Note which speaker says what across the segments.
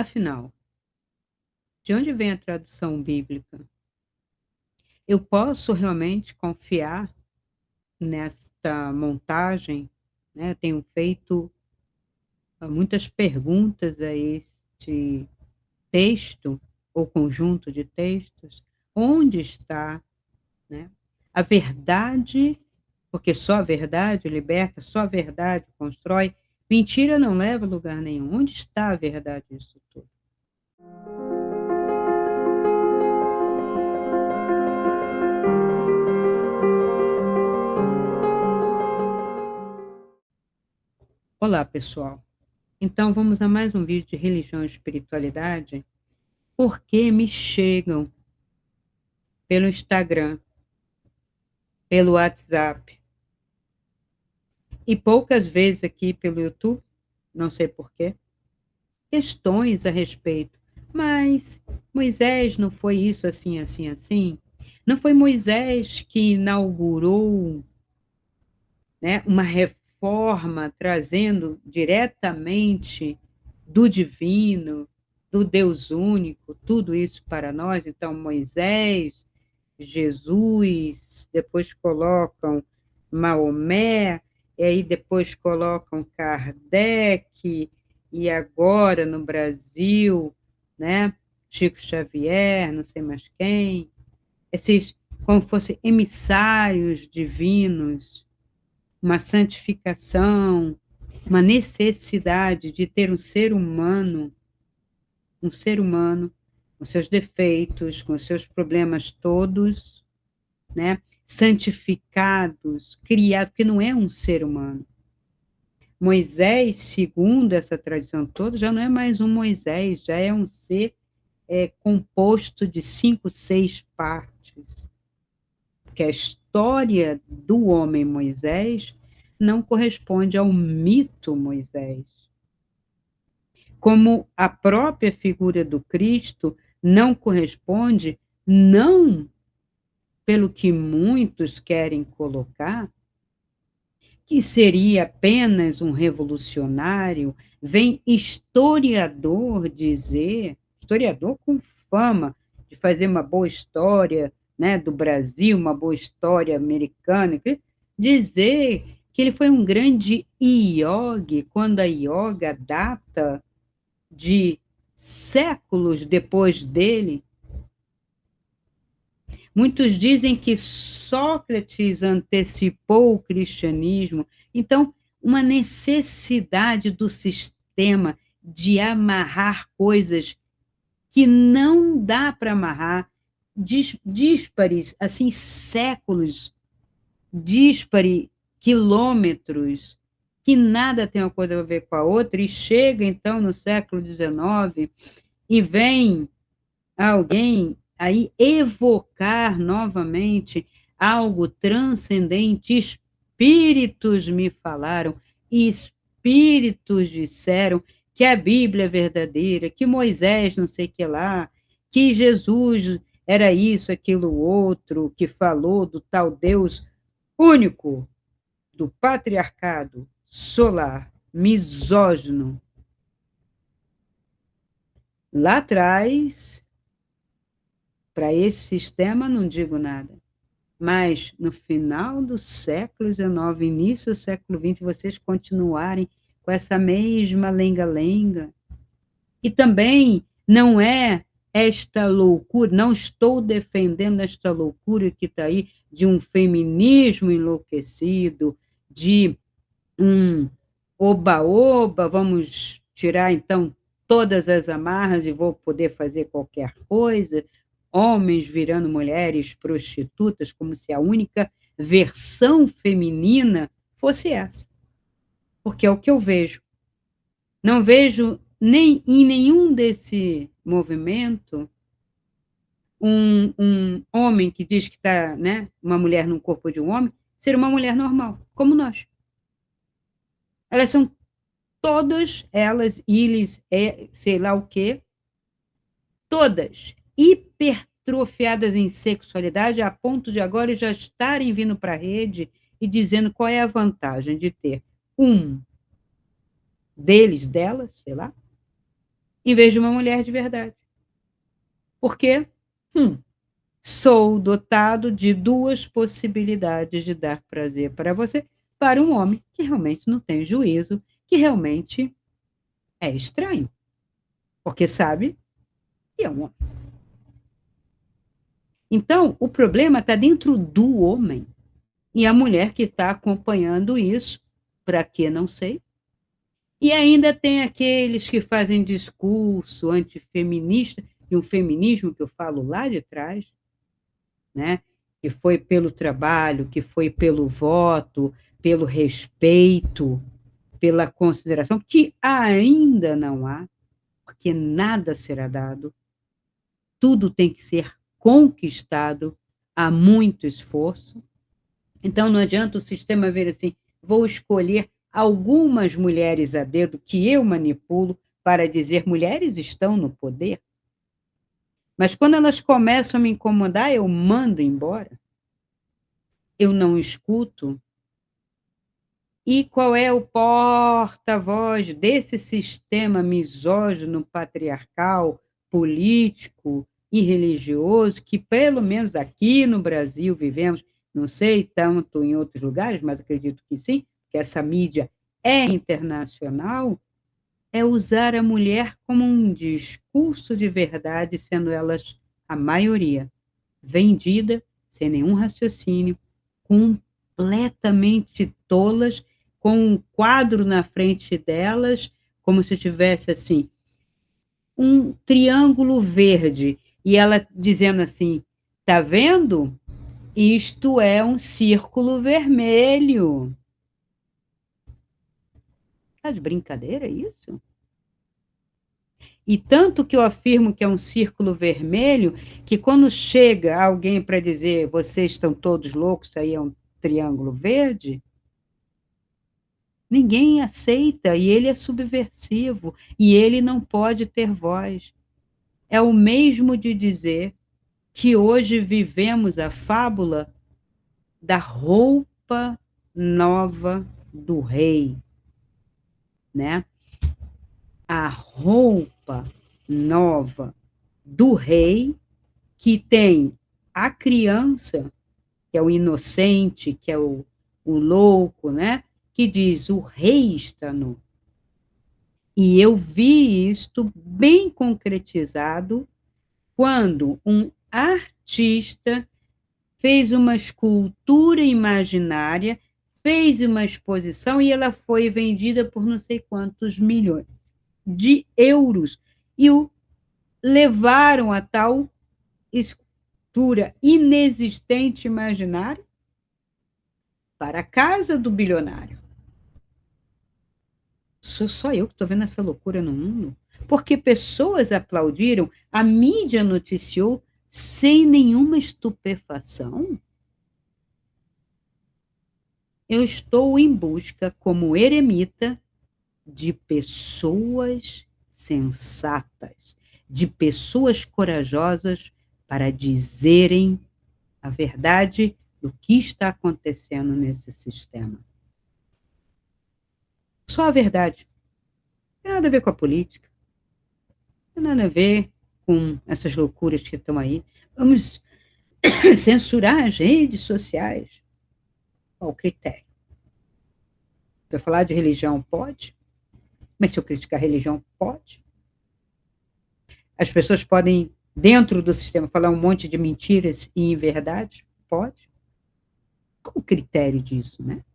Speaker 1: Afinal, de onde vem a tradução bíblica? Eu posso realmente confiar nesta montagem, né, tenho feito, muitas perguntas a este texto, ou conjunto de textos, onde está, né, a verdade, porque só a verdade liberta, só a verdade constrói, mentira não leva a lugar nenhum. Onde está a verdade disso tudo? Olá, pessoal. Então vamos a mais um vídeo de religião e espiritualidade, porque me chegam pelo Instagram, pelo WhatsApp e poucas vezes aqui pelo YouTube, não sei porquê, questões a respeito. Mas Moisés não foi isso assim, assim, assim? Não foi Moisés que inaugurou, né, uma reforma trazendo diretamente do divino, do Deus único, tudo isso para nós? Então, Moisés, Jesus, depois colocam Maomé, e aí depois colocam Kardec, e agora no Brasil, né, Chico Xavier, não sei mais quem, esses como fossem emissários divinos, uma santificação, uma necessidade de ter um ser humano com seus defeitos, com seus problemas todos, né, santificados, criados, porque não é um ser humano. Moisés, segundo essa tradição toda, já não é mais um Moisés, já é um ser composto de 5, 6 partes. Porque a história do homem Moisés não corresponde ao mito Moisés. Como a própria figura do Cristo não corresponde, não pelo que muitos querem colocar, que seria apenas um revolucionário, vem historiador dizer, historiador com fama de fazer uma boa história, né, do Brasil, uma boa história americana, dizer que ele foi um grande iogue, quando a yoga data de séculos depois dele. Muitos dizem que Sócrates antecipou o cristianismo. Então, uma necessidade do sistema de amarrar coisas que não dá para amarrar, díspares, assim, séculos, díspare quilômetros, que nada tem uma coisa a ver com a outra, e chega, então, no século XIX, e vem alguém aí evocar novamente algo transcendente. Espíritos me falaram, espíritos disseram que a Bíblia é verdadeira, que Moisés não sei o que lá, que Jesus era isso, aquilo, outro, que falou do tal Deus único, do patriarcado solar, misógino. Lá atrás, para esse sistema, não digo nada. Mas, no final do século XIX, início do século XX, vocês continuarem com essa mesma lenga-lenga. E também não é esta loucura, não estou defendendo esta loucura que está aí, de um feminismo enlouquecido, de um oba-oba, vamos tirar então todas as amarras e vou poder fazer qualquer coisa, homens virando mulheres prostitutas, como se a única versão feminina fosse essa. Porque é o que eu vejo. Não vejo nem em nenhum desse movimento um homem que diz que está, né, uma mulher no corpo de um homem, ser uma mulher normal, como nós. Elas são todas elas, eles, sei lá o quê, todas hipertrofiadas em sexualidade, a ponto de agora já estarem vindo para a rede e dizendo qual é a vantagem de ter um deles, delas, sei lá, em vez de uma mulher de verdade. Por quê? Sou dotado de duas possibilidades de dar prazer para você, para um homem que realmente não tem juízo, que realmente é estranho, porque sabe que é um homem. Então, o problema está dentro do homem. E a mulher que está acompanhando isso, para que não sei. E ainda tem aqueles que fazem discurso antifeminista, e um feminismo que eu falo lá de trás, né? Que foi pelo trabalho, que foi pelo voto, pelo respeito, pela consideração, que ainda não há, porque nada será dado, tudo tem que ser conquistado, há muito esforço. Então, não adianta o sistema ver assim, vou escolher algumas mulheres a dedo que eu manipulo para dizer mulheres estão no poder. Mas quando elas começam a me incomodar, eu mando embora. Eu não escuto. E qual é o porta-voz desse sistema misógino, patriarcal, político e religioso que, pelo menos aqui no Brasil, vivemos, não sei tanto em outros lugares, mas acredito que sim, que essa mídia é internacional, é usar a mulher como um discurso de verdade, sendo elas a maioria vendida, sem nenhum raciocínio, completamente tolas, com um quadro na frente delas, como se tivesse assim um triângulo verde e ela dizendo assim: "Tá vendo? Isto é um círculo vermelho". Tá de brincadeira isso? E tanto que eu afirmo que é um círculo vermelho, que quando chega alguém para dizer: "Vocês estão todos loucos, isso aí é um triângulo verde", ninguém aceita, e ele é subversivo, e ele não pode ter voz. É o mesmo de dizer que hoje vivemos a fábula da roupa nova do rei, né? A roupa nova do rei que tem a criança, que é o inocente, que é o louco, né? Que diz: o rei está nu. E eu vi isto bem concretizado quando um artista fez uma escultura imaginária, fez uma exposição e ela foi vendida por não sei quantos milhões de euros. E o levaram a tal escultura inexistente imaginária para a casa do bilionário. Sou só eu que estou vendo essa loucura no mundo? Porque pessoas aplaudiram, a mídia noticiou sem nenhuma estupefação. Eu estou em busca, como eremita, de pessoas sensatas, de pessoas corajosas para dizerem a verdade do que está acontecendo nesse sistema. Só a verdade. Não tem nada a ver com a política, não tem nada a ver com essas loucuras que estão aí. Vamos censurar as redes sociais. Qual o critério? Para falar de religião, pode? Mas se eu criticar a religião, pode? As pessoas podem, dentro do sistema, falar um monte de mentiras e inverdades? Pode? Qual o critério disso, né?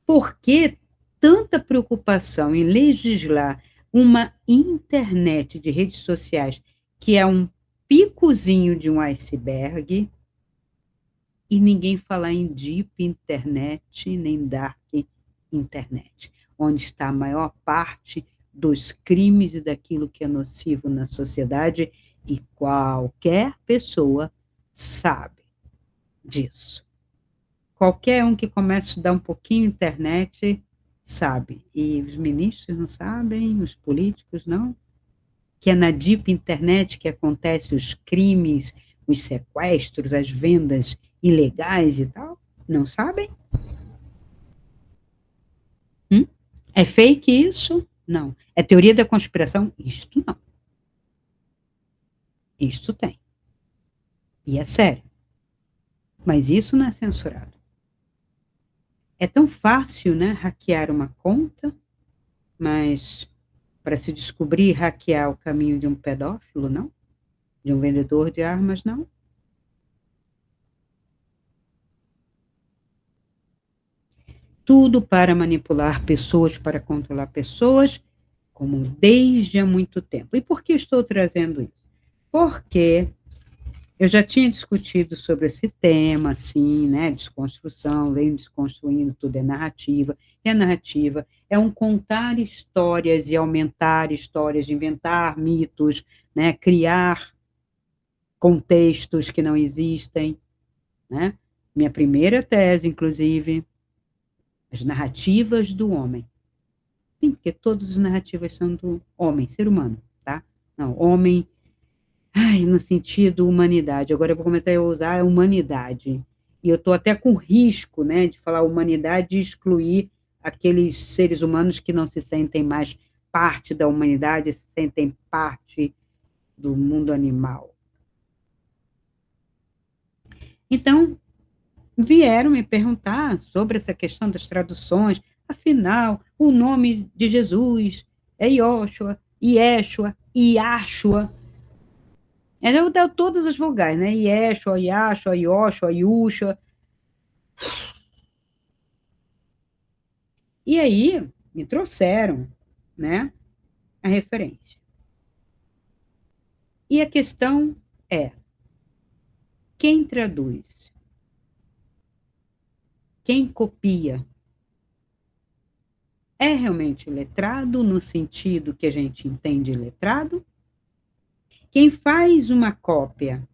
Speaker 1: Por que tanta preocupação em legislar uma internet de redes sociais que é um picozinho de um iceberg e ninguém falar em deep internet nem dark internet, onde está a maior parte dos crimes e daquilo que é nocivo na sociedade e qualquer pessoa sabe disso. Qualquer um que comece a estudar um pouquinho internet sabe. E os ministros não sabem, os políticos não. Que é na deep internet que acontecem os crimes, os sequestros, as vendas ilegais e tal. Não sabem? É fake isso? Não. É teoria da conspiração? Isto não. Isto tem. E é sério. Mas isso não é censurado. É tão fácil, né, hackear uma conta, mas para se descobrir e hackear o caminho de um pedófilo, não? De um vendedor de armas, não? Tudo para manipular pessoas, para controlar pessoas, como desde há muito tempo. E por que estou trazendo isso? Porque eu já tinha discutido sobre esse tema, assim, né? Desconstrução, vem desconstruindo, tudo é narrativa. E a narrativa é um contar histórias e aumentar histórias, inventar mitos, né? Criar contextos que não existem, né? Minha primeira tese, inclusive, as narrativas do homem. Sim, porque todas as narrativas são do homem, ser humano, tá? Não, homem, ai, no sentido humanidade. Agora eu vou começar a usar a humanidade. E eu estou até com risco, né, de falar humanidade e excluir aqueles seres humanos que não se sentem mais parte da humanidade, se sentem parte do mundo animal. Então, vieram me perguntar sobre essa questão das traduções. Afinal, o nome de Jesus é Yoshua, Yeshua, Yashua. Deu todas as vogais, né? Yeshua, Yashua, Yoshua, Yusha. E aí, me trouxeram, né, a referência. E a questão é, quem traduz? Quem copia? É realmente letrado no sentido que a gente entende letrado? Quem faz uma cópia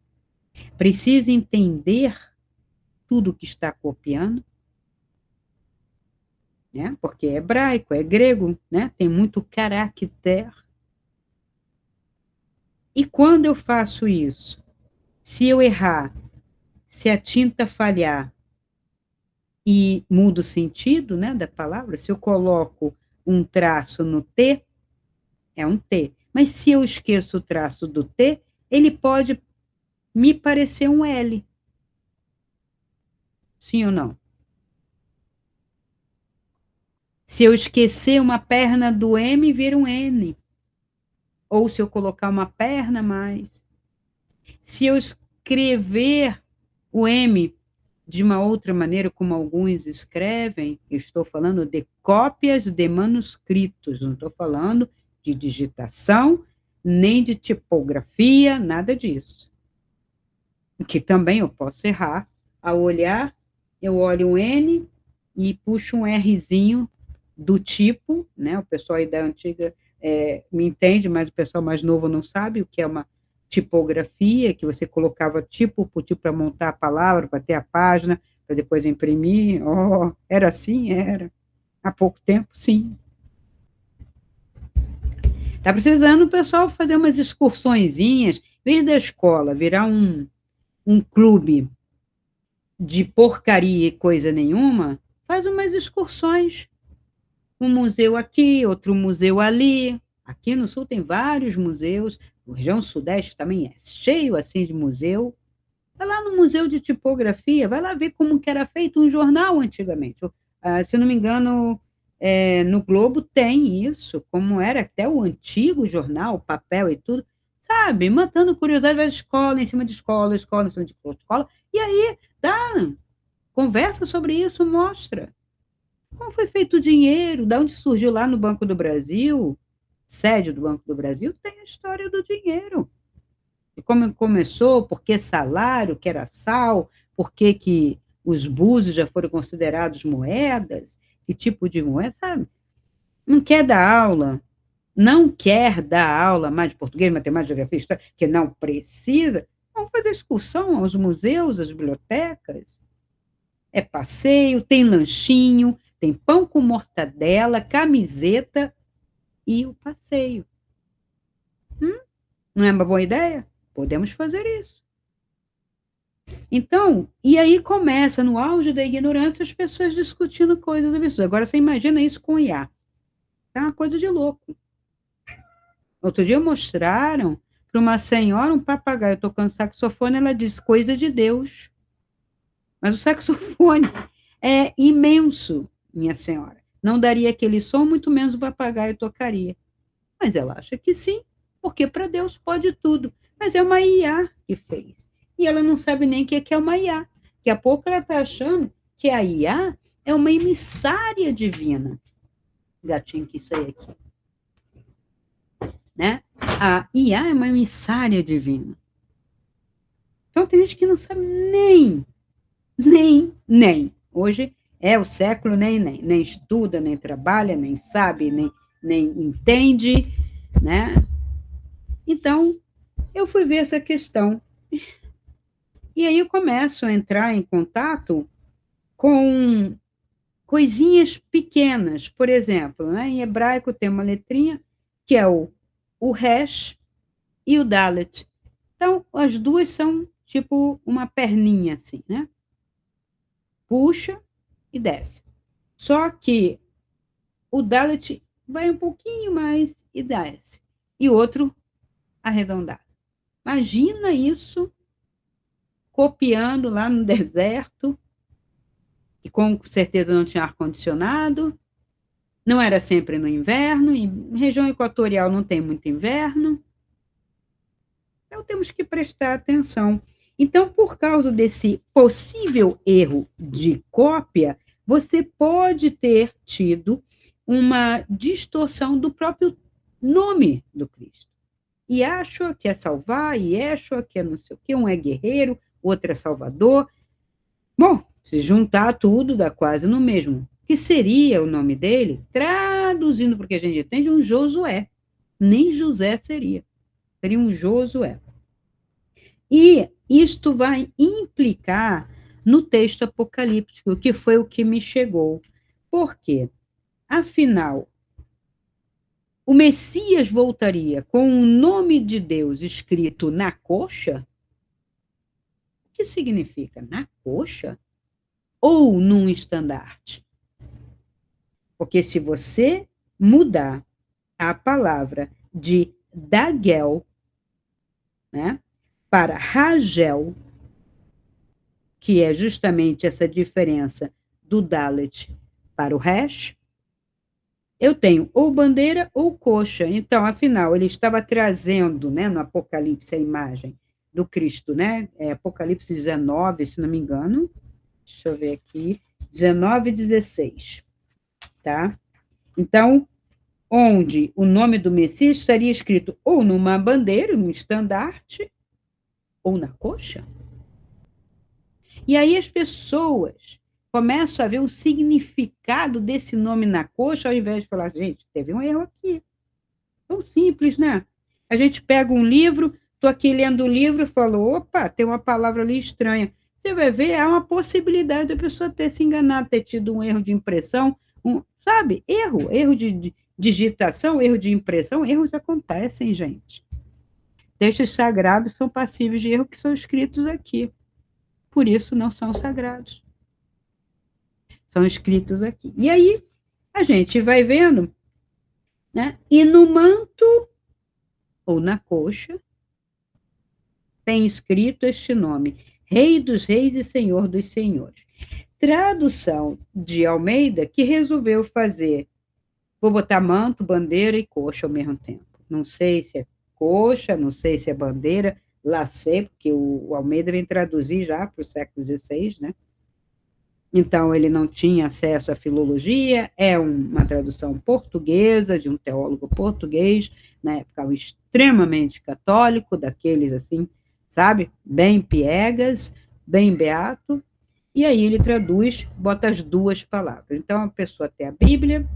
Speaker 1: precisa entender tudo que está copiando, né? Porque é hebraico, é grego, né? Tem muito caractere. E quando eu faço isso, se eu errar, se a tinta falhar e muda o sentido, né, da palavra, se eu coloco um traço no T, é um T. Mas se eu esqueço o traço do T, ele pode me parecer um L. Sim ou não? Se eu esquecer uma perna do M, vira um N. Ou se eu colocar uma perna a mais. Se eu escrever o M de uma outra maneira, como alguns escrevem, eu estou falando de cópias de manuscritos, não estou falando de digitação, nem de tipografia, nada disso. Que também eu posso errar. Ao olhar, eu olho um N e puxo um Rzinho do tipo, né? O pessoal aí da antiga me entende, mas o pessoal mais novo não sabe o que é uma tipografia, que você colocava tipo por tipo para montar a palavra, para ter a página, para depois imprimir. Oh, era assim? Era. Há pouco tempo, sim. Está precisando o pessoal fazer umas excursõezinhas, em vez da escola virar um clube de porcaria e coisa nenhuma, faz umas excursões. Um museu aqui, outro museu ali. Aqui no Sul tem vários museus, a região Sudeste também é cheio assim de museu. Vai lá no Museu de Tipografia, vai lá ver como que era feito um jornal antigamente. Se eu não me engano, no Globo tem isso, como era até o antigo jornal, o papel e tudo, sabe? Matando curiosidade, vai escola em cima de escola, escola em cima de escola, e aí dá, conversa sobre isso, mostra. Como foi feito o dinheiro, de onde surgiu lá no Banco do Brasil, sede do Banco do Brasil, tem a história do dinheiro. E como começou, por que salário, que era sal, por que, que os búzios já foram considerados moedas, que tipo de moeda, sabe? Não quer dar aula, não quer dar aula mais de português, matemática, geografia, história, que não precisa, vamos fazer excursão aos museus, às bibliotecas. É passeio, tem lanchinho, tem pão com mortadela, camiseta e o passeio. Não é uma boa ideia? Podemos fazer isso. Então, e aí começa, no auge da ignorância, as pessoas discutindo coisas absurdas. Agora, você imagina isso com IA. é uma coisa de louco. Outro dia mostraram para uma senhora um papagaio tocando saxofone, ela disse, coisa de Deus. Mas o saxofone é imenso, minha senhora. Não daria aquele som, muito menos o papagaio tocaria. Mas ela acha que sim, porque para Deus pode tudo. Mas é uma IA que fez. E ela não sabe nem o que é uma IA. Daqui a pouco ela está achando que a IA é uma emissária divina. Gatinho que saiu aqui. Né? A IA é uma emissária divina. Então tem gente que não sabe nem. Hoje é o século nem estuda, nem trabalha, nem sabe, nem entende, né? Então, eu fui ver essa questão. E aí eu começo a entrar em contato com coisinhas pequenas. Por exemplo, né, em hebraico tem uma letrinha que é o Resh e o Dalet. Então, as duas são tipo uma perninha assim, né? Puxa e desce. Só que o Dalet vai um pouquinho mais e desce. E o outro arredondado. Imagina isso copiando lá no deserto, e com certeza não tinha ar-condicionado, não era sempre no inverno, e região equatorial não tem muito inverno. Então temos que prestar atenção. Então, por causa desse possível erro de cópia, você pode ter tido uma distorção do próprio nome do Cristo. Yahshua quer salvar, Yeshua quer não sei o quê, um é guerreiro, outro é salvador. Bom, se juntar tudo, dá quase no mesmo. Que seria o nome dele? Traduzindo porque a gente entende, um Josué. Nem José seria. Seria um Josué. E isto vai implicar no texto apocalíptico, que foi o que me chegou. Por quê? Afinal, o Messias voltaria com o nome de Deus escrito na coxa? O que significa? Na coxa? Ou num estandarte? Porque se você mudar a palavra de Dagel, né, para Ragel, que é justamente essa diferença do Dalet para o Resh, eu tenho ou bandeira ou coxa. Então, afinal, ele estava trazendo, né, no Apocalipse, a imagem do Cristo, né? Apocalipse 19, se não me engano. Deixa eu ver aqui. 19 e 16, tá? Então, onde o nome do Messias estaria escrito ou numa bandeira, num estandarte, ou na coxa. E aí as pessoas começam a ver o significado desse nome na coxa, ao invés de falar, gente, teve um erro aqui. Tão simples, né? A gente pega um livro, estou aqui lendo o livro e falo, opa, tem uma palavra ali estranha. Você vai ver, há uma possibilidade da pessoa ter se enganado, ter tido um erro de impressão, sabe? Erro de digitação, erro de impressão, erros acontecem, gente. Textos sagrados são passíveis de erro que são escritos aqui. Por isso não são sagrados. São escritos aqui. E aí, a gente vai vendo, né? E no manto, ou na coxa, tem escrito este nome, Rei dos Reis e Senhor dos Senhores. Tradução de Almeida, que resolveu fazer, vou botar manto, bandeira e coxa ao mesmo tempo. Não sei se é coxa, não sei se é bandeira, lá sei, porque o Almeida vem traduzir já para o século XVI, né? Então, ele não tinha acesso à filologia, é uma tradução portuguesa, de um teólogo português, na época extremamente católico, daqueles assim, sabe, bem piegas, bem beato, e aí ele traduz, bota as duas palavras. Então, a pessoa tem a Bíblia,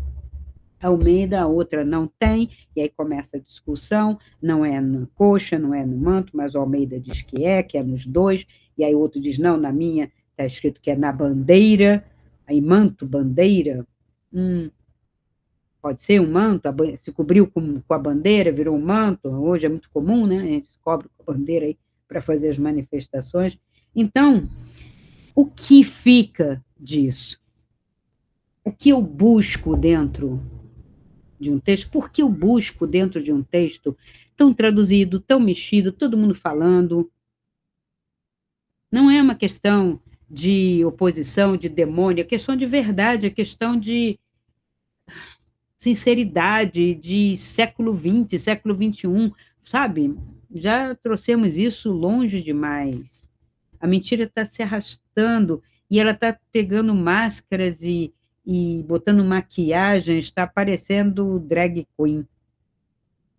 Speaker 1: a Almeida, a outra não tem, e aí começa a discussão, não é na coxa, não é no manto, mas o Almeida diz que é nos dois, e aí o outro diz, não, na minha está escrito que é na bandeira, aí manto, bandeira, pode ser um manto, se cobriu com a bandeira, virou um manto, hoje é muito comum, né, a gente se cobre com a bandeira aí para fazer as manifestações. Então, o que fica disso? O que eu busco dentro de um texto, porque eu busco dentro de um texto tão traduzido, tão mexido, todo mundo falando. Não é uma questão de oposição, de demônio, é questão de verdade, é questão de sinceridade, de século XX, século XXI, sabe? Já trouxemos isso longe demais. A mentira está se arrastando e ela está pegando máscaras e botando maquiagem, está parecendo drag queen.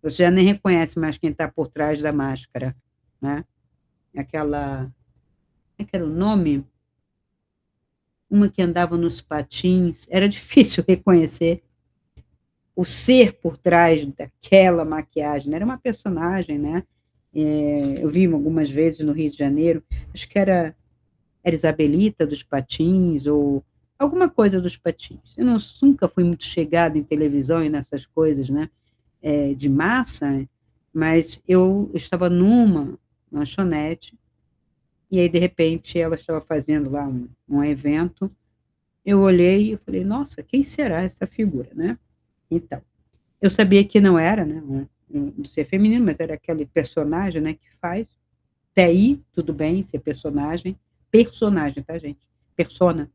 Speaker 1: Você já nem reconhece mais quem está por trás da máscara, né? Aquela, como é que era o nome? Uma que andava nos patins, era difícil reconhecer o ser por trás daquela maquiagem, né? Era uma personagem, né? Eu vi algumas vezes no Rio de Janeiro, acho que era Isabelita dos Patins, ou alguma coisa dos Patins. Eu nunca fui muito chegada em televisão e nessas coisas, né? De massa, mas eu estava numa lanchonete, e aí, de repente, ela estava fazendo lá um evento, eu olhei e falei, nossa, quem será essa figura, né? Então, eu sabia que não era, né, um ser feminino, mas era aquele personagem, né, que faz. Até aí, tudo bem, ser personagem. Personagem, tá, gente? Persona.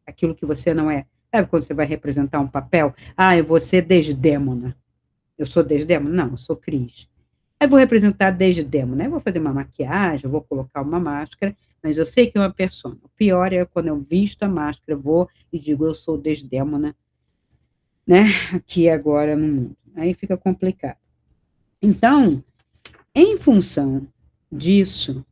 Speaker 1: Aquilo que você não é. Sabe quando você vai representar um papel? Ah, eu vou ser Desdémona. Eu sou Desdémona? Não, eu sou Cris. Aí vou representar Desdémona. Aí vou fazer uma maquiagem, vou colocar uma máscara, mas eu sei que é uma persona. O pior é quando eu visto a máscara, eu vou e digo, eu sou Desdémona, né, aqui agora no mundo. Aí fica complicado. Então, em função disso,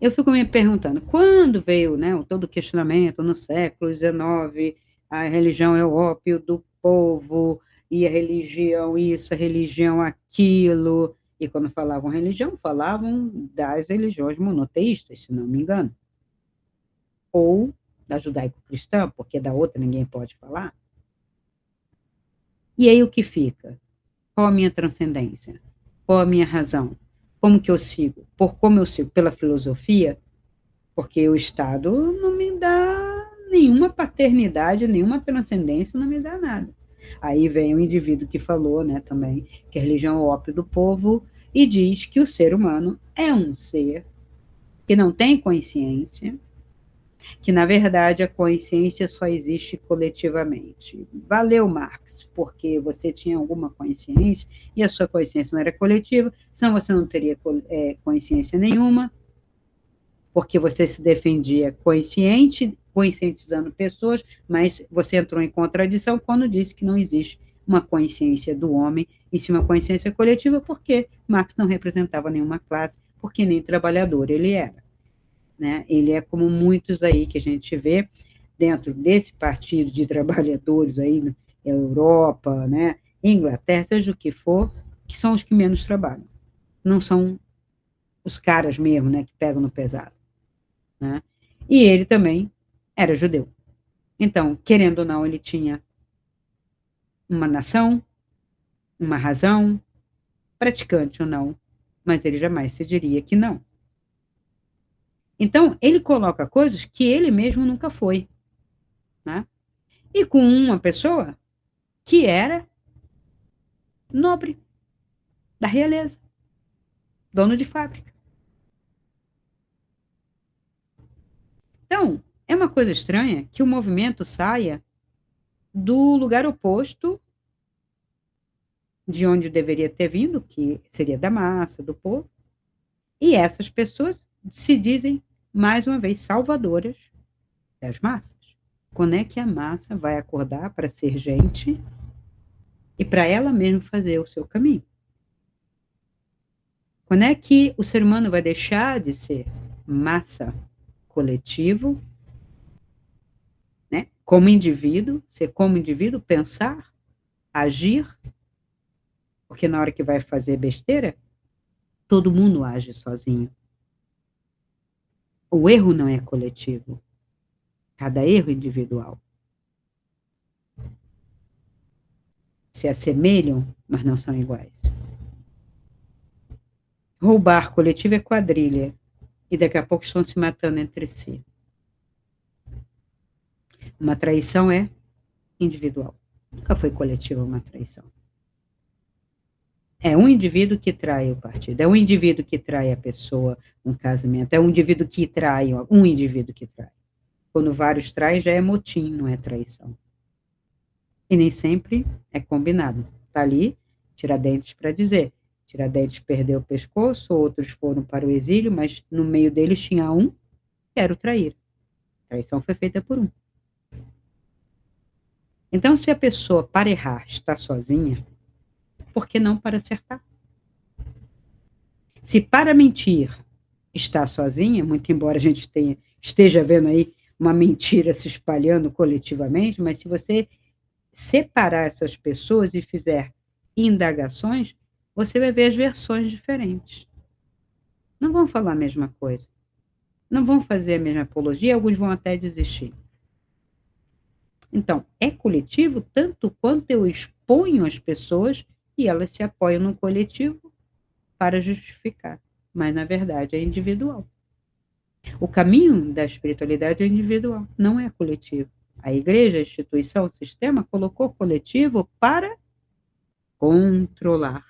Speaker 1: eu fico me perguntando, quando veio, né, todo o questionamento no século XIX, a religião é o ópio do povo, e a religião isso, a religião aquilo, e quando falavam religião, falavam das religiões monoteístas, se não me engano, ou da judaico-cristã, porque da outra ninguém pode falar. E aí o que fica? Qual a minha transcendência? Qual a minha razão? Como que eu sigo? Por como eu sigo? Pela filosofia? Porque o Estado não me dá nenhuma paternidade, nenhuma transcendência, não me dá nada. Aí vem o indivíduo que falou, né, também, que a religião é o ópio do povo, e diz que o ser humano é um ser que não tem consciência, que, na verdade, a consciência só existe coletivamente. Valeu, Marx, porque você tinha alguma consciência e a sua consciência não era coletiva, senão você não teria consciência nenhuma, porque você se defendia conscientizando pessoas, mas você entrou em contradição quando disse que não existe uma consciência do homem, e sim uma consciência coletiva, porque Marx não representava nenhuma classe, porque nem trabalhador ele era. Né? Ele é como muitos aí que a gente vê dentro desse partido de trabalhadores aí na Europa, né, Inglaterra, seja o que for, que são os que menos trabalham. Não são os caras mesmo, né, que pegam no pesado, né? E ele também era judeu. Então, querendo ou não, ele tinha uma nação, uma razão, praticante ou não, mas ele jamais se diria que não. Então, ele coloca coisas que ele mesmo nunca foi, né? E com uma pessoa que era nobre, da realeza, dono de fábrica. Então, é uma coisa estranha que o movimento saia do lugar oposto de onde deveria ter vindo, que seria da massa, do povo, e essas pessoas se dizem, mais uma vez, salvadoras das massas. Quando é que a massa vai acordar para ser gente e para ela mesma fazer o seu caminho? Quando é que o ser humano vai deixar de ser massa, coletivo, né? Como indivíduo, ser como indivíduo, pensar, agir, porque na hora que vai fazer besteira, todo mundo age sozinho. O erro não é coletivo, cada erro é individual. Se assemelham, mas não são iguais. Roubar coletivo é quadrilha, e daqui a pouco estão se matando entre si. Uma traição é individual. Nunca foi coletiva uma traição. É um indivíduo que trai o partido, é um indivíduo que trai a pessoa, um casamento, é um indivíduo que trai, um indivíduo que trai. Quando vários traem, já é motim, não é traição. E nem sempre é combinado. Está ali, Tiradentes para dizer. Tiradentes perdeu o pescoço, outros foram para o exílio, mas no meio deles tinha um que era o trair. A traição foi feita por um. Então, se a pessoa, para errar, está sozinha, por que não para acertar? Se para mentir está sozinha, muito embora a gente esteja vendo aí uma mentira se espalhando coletivamente, mas se você separar essas pessoas e fizer indagações, você vai ver as versões diferentes. Não vão falar a mesma coisa. Não vão fazer a mesma apologia, alguns vão até desistir. Então, é coletivo tanto quanto eu exponho as pessoas e elas se apoiam no coletivo para justificar. Mas, na verdade, é individual. O caminho da espiritualidade é individual, não é coletivo. A igreja, a instituição, o sistema colocou coletivo para controlar.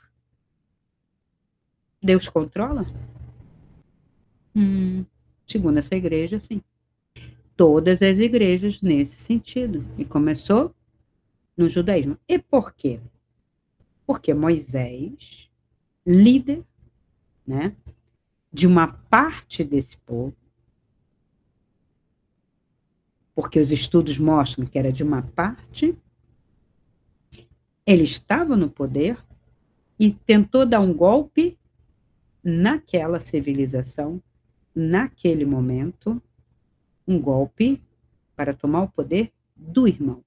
Speaker 1: Deus controla? Segundo essa igreja, sim. Todas as igrejas nesse sentido. E começou no judaísmo. E por quê? Porque Moisés, líder, né, de uma parte desse povo, porque os estudos mostram que era de uma parte, ele estava no poder e tentou dar um golpe naquela civilização, naquele momento, um golpe para tomar o poder do irmão.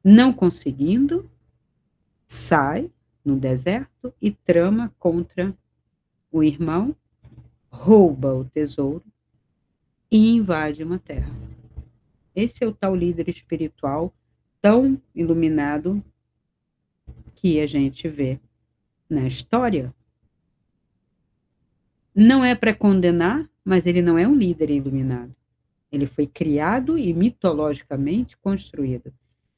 Speaker 1: Não conseguindo, sai no deserto e trama contra o irmão, rouba o tesouro e invade uma terra. Esse é o tal líder espiritual tão iluminado que a gente vê na história. Não é para condenar, mas ele não é um líder iluminado. Ele foi criado e mitologicamente construído.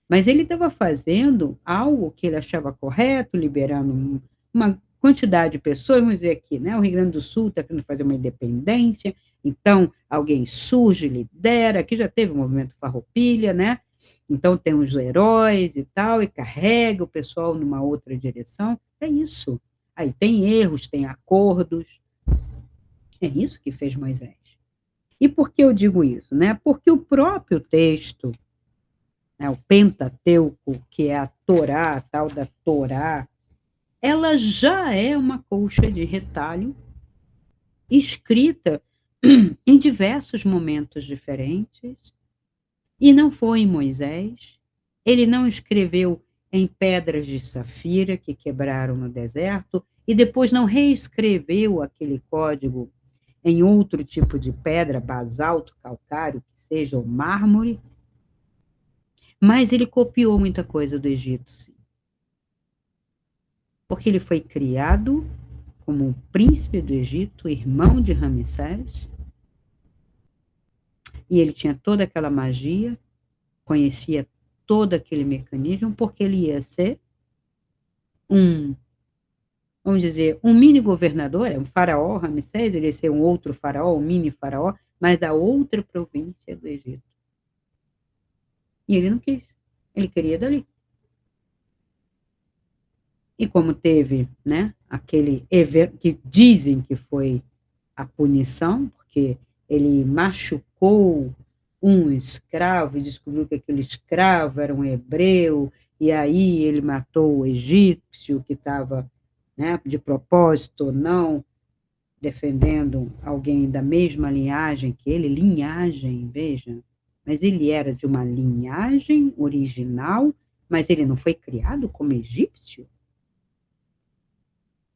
Speaker 1: Mas ele estava fazendo algo que ele achava correto, liberando uma quantidade de pessoas, vamos dizer aqui, né? O Rio Grande do Sul está querendo fazer uma independência, então alguém surge, lidera, aqui já teve o movimento Farroupilha, né? Então tem os heróis e tal, e carrega o pessoal numa outra direção. É isso. Aí tem erros, tem acordos. É isso que fez Moisés. E por que eu digo isso? Né? Porque o próprio texto, né, o Pentateuco, que é a Torá, a tal da Torá, ela já é uma colcha de retalho escrita em diversos momentos diferentes, e não foi em Moisés, ele não escreveu em pedras de safira que quebraram no deserto, e depois não reescreveu aquele código em outro tipo de pedra, basalto, calcário, que seja, ou mármore, mas ele copiou muita coisa do Egito, sim. Porque ele foi criado como um príncipe do Egito, irmão de Ramsés, e ele tinha toda aquela magia, conhecia todo aquele mecanismo, porque ele ia ser um, vamos dizer, um mini governador, um faraó, Ramsés, ele ia ser um outro faraó, um mini faraó, mas da outra província do Egito. E ele não quis, ele queria dali. E como teve, né, aquele evento que dizem que foi a punição, porque ele machucou um escravo e descobriu que aquele escravo era um hebreu, e aí ele matou o egípcio que estava, né, de propósito ou não, defendendo alguém da mesma linhagem que ele, linhagem, veja, mas ele era de uma linhagem original, mas ele não foi criado como egípcio.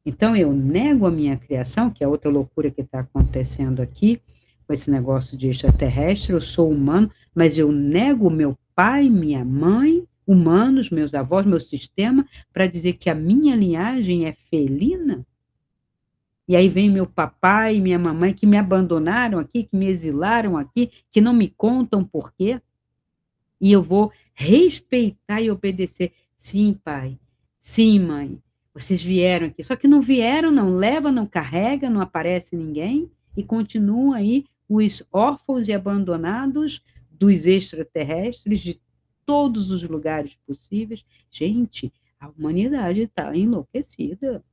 Speaker 1: Então, eu nego a minha criação, que é outra loucura que está acontecendo aqui, com esse negócio de extraterrestre, eu sou humano, mas eu nego meu pai, minha mãe, humanos, meus avós, meu sistema, para dizer que a minha linhagem é felina? E aí vem meu papai e minha mamãe que me abandonaram aqui, que me exilaram aqui, que não me contam por quê? e eu vou respeitar e obedecer. Sim, pai. Sim, mãe. Vocês vieram aqui. Só que não vieram, não leva, não carrega, não aparece ninguém e continuam aí os órfãos e abandonados dos extraterrestres de todos os lugares possíveis. Gente, a humanidade está enlouquecida.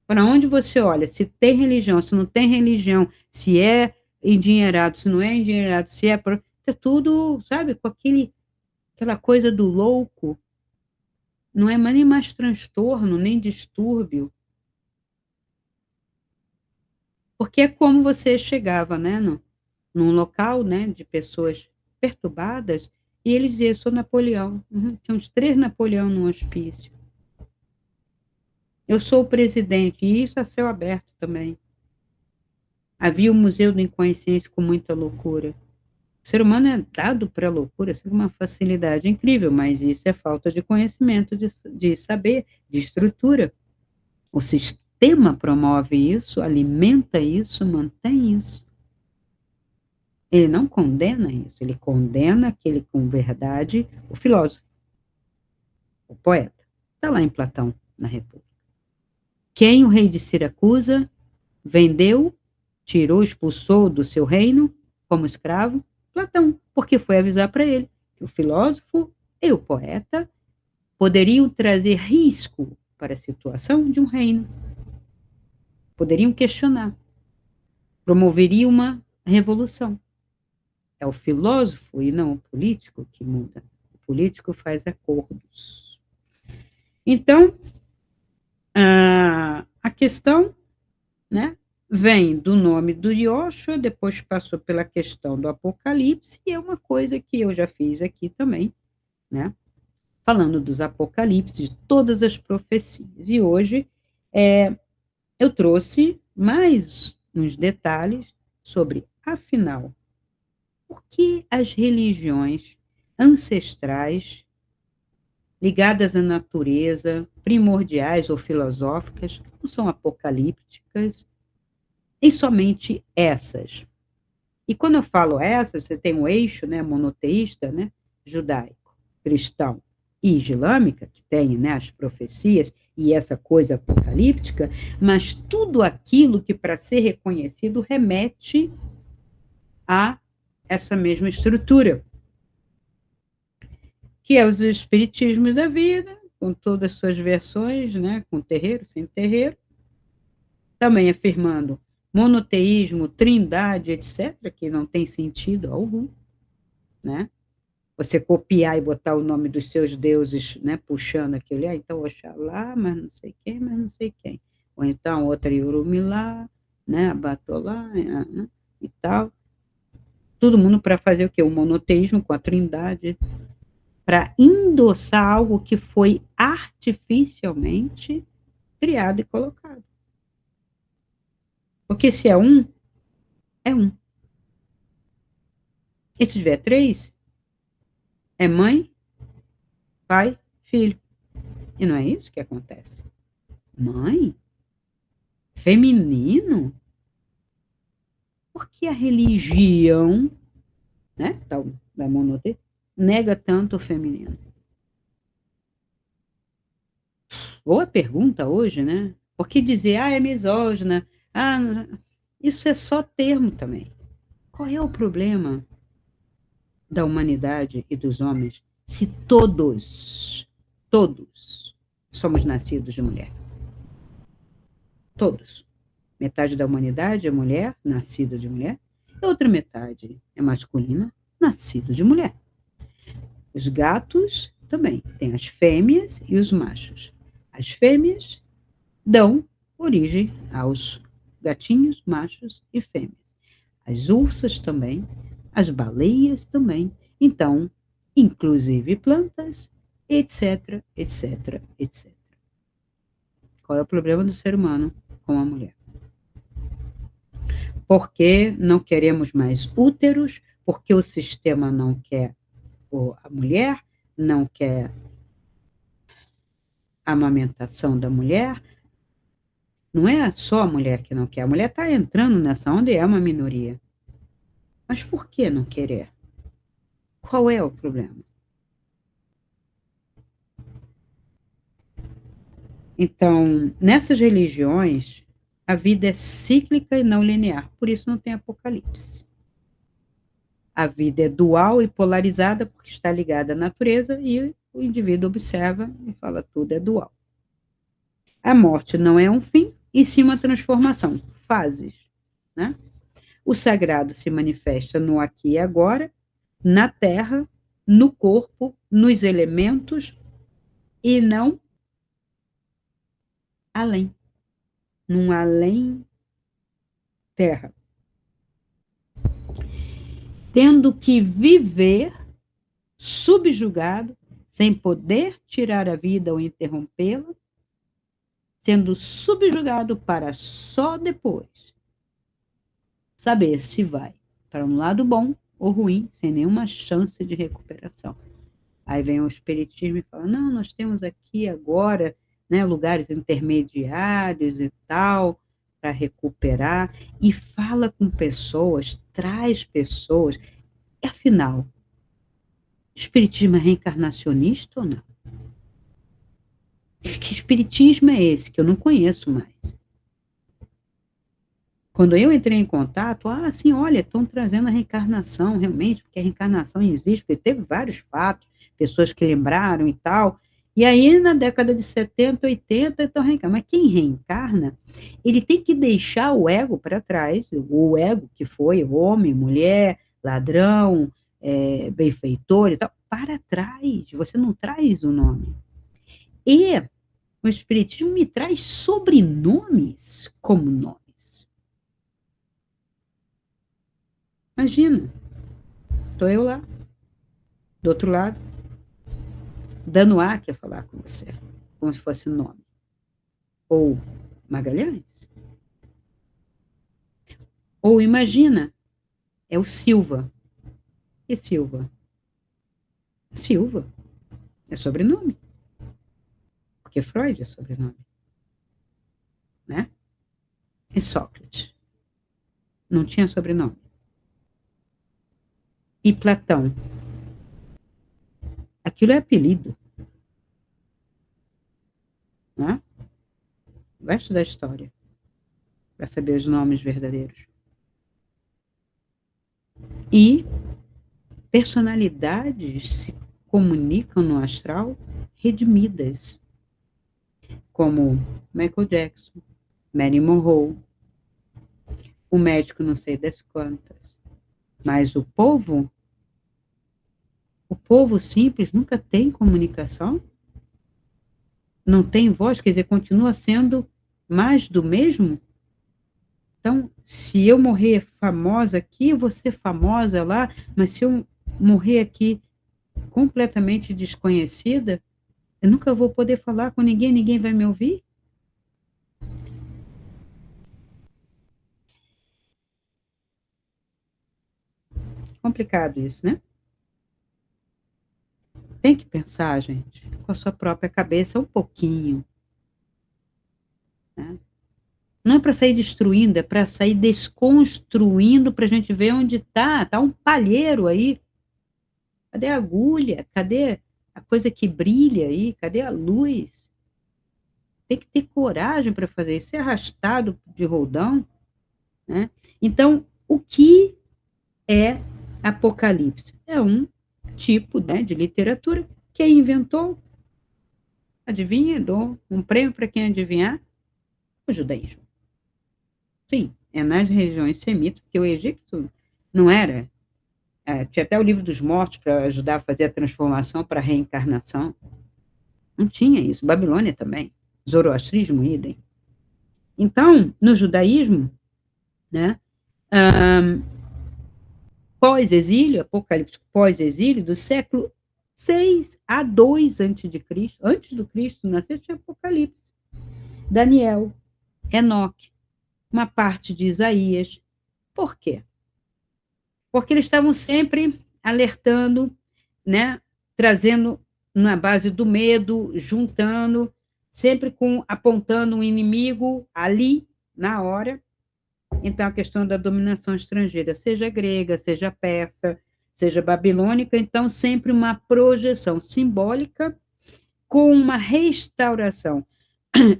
Speaker 1: Para onde você olha, se tem religião, se não tem religião, se é endinheirado, se não é endinheirado, se é, é tudo, sabe, com aquela coisa do louco, não é nem mais transtorno, nem distúrbio, porque é como você chegava, né, num local, né, de pessoas perturbadas, e eles diziam, sou Napoleão. Uhum, tinha uns 3 Napoleão no hospício. Eu sou o presidente, e isso a céu aberto também. Havia o Museu do Inconsciente com muita loucura. O ser humano é dado para a loucura assim, com uma facilidade incrível, mas isso é falta de conhecimento, de saber, de estrutura. O sistema promove isso, alimenta isso, mantém isso. Ele não condena isso, ele condena aquele com verdade, o filósofo, o poeta. Está lá em Platão, na República. Quem o rei de Siracusa vendeu, tirou, expulsou do seu reino como escravo? Platão, porque foi avisar para ele que o filósofo e o poeta poderiam trazer risco para a situação de um reino, poderiam questionar, promoveria uma revolução. É o filósofo e não o político que muda. O político faz acordos. Então, a questão, né, vem do nome do Yoshua, depois passou pela questão do Apocalipse, e é uma coisa que eu já fiz aqui também, né, falando dos Apocalipses, de todas as profecias. E hoje eu trouxe mais uns detalhes sobre, afinal, por que as religiões ancestrais, ligadas à natureza, primordiais ou filosóficas, não são apocalípticas, e somente essas. E quando eu falo essas, você tem um eixo, né, monoteísta, né, judaico, cristão e islâmica, que tem, né, as profecias e essa coisa apocalíptica, mas tudo aquilo que para ser reconhecido remete a essa mesma estrutura, que é os espiritismos da vida, com todas as suas versões, né, com terreiro, sem terreiro, também afirmando monoteísmo, trindade, etc., que não tem sentido algum, né? Você copiar e botar o nome dos seus deuses, né, puxando aquilo, então Oxalá, mas não sei quem, mas não sei quem. Ou então outra Yorumilá, né, Abatolá, e tal. Todo mundo para fazer o quê? O monoteísmo com a trindade, para endossar algo que foi artificialmente criado e colocado. Porque se é um, é um. E se tiver 3, é mãe, pai, filho. E não é isso que acontece. Mãe? Feminino? Porque a religião, né, da monoteísmo, nega tanto o feminino? Boa pergunta hoje, né? Porque dizer, é misógina, isso é só termo também. Qual é o problema da humanidade e dos homens se todos somos nascidos de mulher? Todos. Metade da humanidade é mulher, nascida de mulher, e outra metade é masculina, nascido de mulher. Os gatos também têm as fêmeas e os machos. As fêmeas dão origem aos gatinhos, machos e fêmeas. As ursas também, as baleias também. Então, inclusive plantas, etc, etc, etc. Qual é o problema do ser humano com a mulher? Porque não queremos mais úteros, porque o sistema não quer a mulher, não quer a amamentação da mulher. Não é só a mulher que não quer, a mulher está entrando nessa onda e é uma minoria. Mas por que não querer? Qual é o problema? Então, nessas religiões, a vida é cíclica e não linear, por isso não tem apocalipse. A vida é dual e polarizada porque está ligada à natureza e o indivíduo observa e fala tudo é dual. A morte não é um fim, e sim uma transformação, fases, né? O sagrado se manifesta no aqui e agora, na terra, no corpo, nos elementos e não além, num além terra. Tendo que viver subjugado, sem poder tirar a vida ou interrompê-la, sendo subjugado para só depois saber se vai para um lado bom ou ruim, sem nenhuma chance de recuperação. Aí vem o espiritismo e fala: não, nós temos aqui agora, né, lugares intermediários e tal, para recuperar, e fala com pessoas, traz pessoas. E afinal, espiritismo é reencarnacionista ou não? Que espiritismo é esse que eu não conheço mais? Quando eu entrei em contato, sim, olha, estão trazendo a reencarnação, realmente, porque a reencarnação existe, porque teve vários fatos, pessoas que lembraram e tal. E aí, na década de 70, 80, estão reencarnando. Mas quem reencarna, ele tem que deixar o ego para trás, o ego que foi homem, mulher, ladrão, benfeitor e tal, para trás. Você não traz o nome. E o Espiritismo me traz sobrenomes como nomes. Imagina, estou eu lá, do outro lado, dando ar que falar com você, como se fosse nome. Ou Magalhães. Ou imagina, é o Silva. E Silva? Silva é sobrenome, porque Freud é sobrenome, né? E Sócrates não tinha sobrenome. E Platão, aquilo é apelido, né? Vai estudar história para saber os nomes verdadeiros. E personalidades se comunicam no astral redimidas, como Michael Jackson, Marilyn Monroe, o médico não sei das quantas. Mas o povo simples nunca tem comunicação, não tem voz, quer dizer, continua sendo mais do mesmo. Então, se eu morrer famosa aqui, eu vou ser famosa lá, mas se eu morrer aqui completamente desconhecida, eu nunca vou poder falar com ninguém, ninguém vai me ouvir? Complicado isso, né? Tem que pensar, gente, com a sua própria cabeça um pouquinho, né? Não é para sair destruindo, é para sair desconstruindo para a gente ver onde está. Está um palheiro aí. Cadê a agulha? Cadê a coisa que brilha aí? Cadê a luz? Tem que ter coragem para fazer isso. Ser arrastado de roldão, né? Então, o que é Apocalipse? É um tipo, né, de literatura. Quem inventou? Adivinha? Dou um prêmio para quem adivinhar? O judaísmo. Sim, é nas regiões semitas, porque o Egito não era. Tinha até o livro dos mortos para ajudar a fazer a transformação para a reencarnação. Não tinha isso. Babilônia também. Zoroastrismo, idem. Então, no judaísmo, né, pós-exílio, Apocalipse pós-exílio, do século 6 a 2 antes de Cristo, antes do Cristo nascer, tinha Apocalipse. Daniel, Enoque, uma parte de Isaías. Por quê? Porque eles estavam sempre alertando, né, trazendo na base do medo, juntando, sempre com apontando um inimigo ali na hora, Então, a questão da dominação estrangeira, seja grega, seja persa, seja babilônica, então, sempre uma projeção simbólica com uma restauração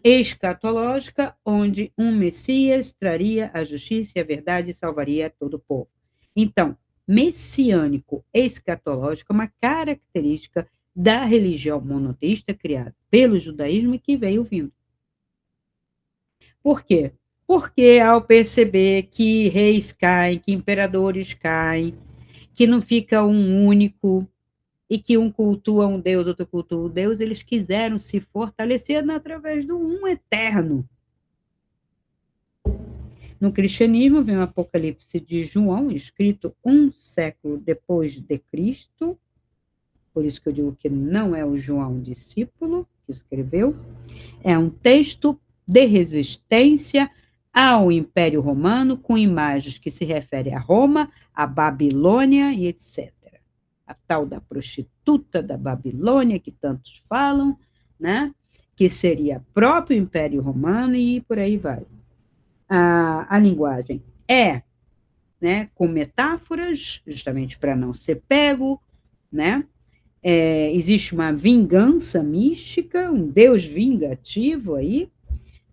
Speaker 1: escatológica, onde um Messias traria a justiça e a verdade e salvaria todo o povo. Então, messiânico escatológico é uma característica da religião monoteísta criada pelo judaísmo e que veio vindo. Por quê? Porque ao perceber que reis caem, que imperadores caem, que não fica um único e que um cultua um Deus, outro cultua um Deus, eles quiseram se fortalecer através do um eterno. No cristianismo vem o Apocalipse de João, escrito um século depois de Cristo, por isso que eu digo que não é o João discípulo que escreveu, é um texto de resistência ao Império Romano, com imagens que se referem a Roma, a Babilônia e etc. A tal da prostituta da Babilônia, que tantos falam, né? Que seria próprio Império Romano e por aí vai. A linguagem é, né, com metáforas, justamente para não ser pego, né? Existe uma vingança mística, um Deus vingativo aí,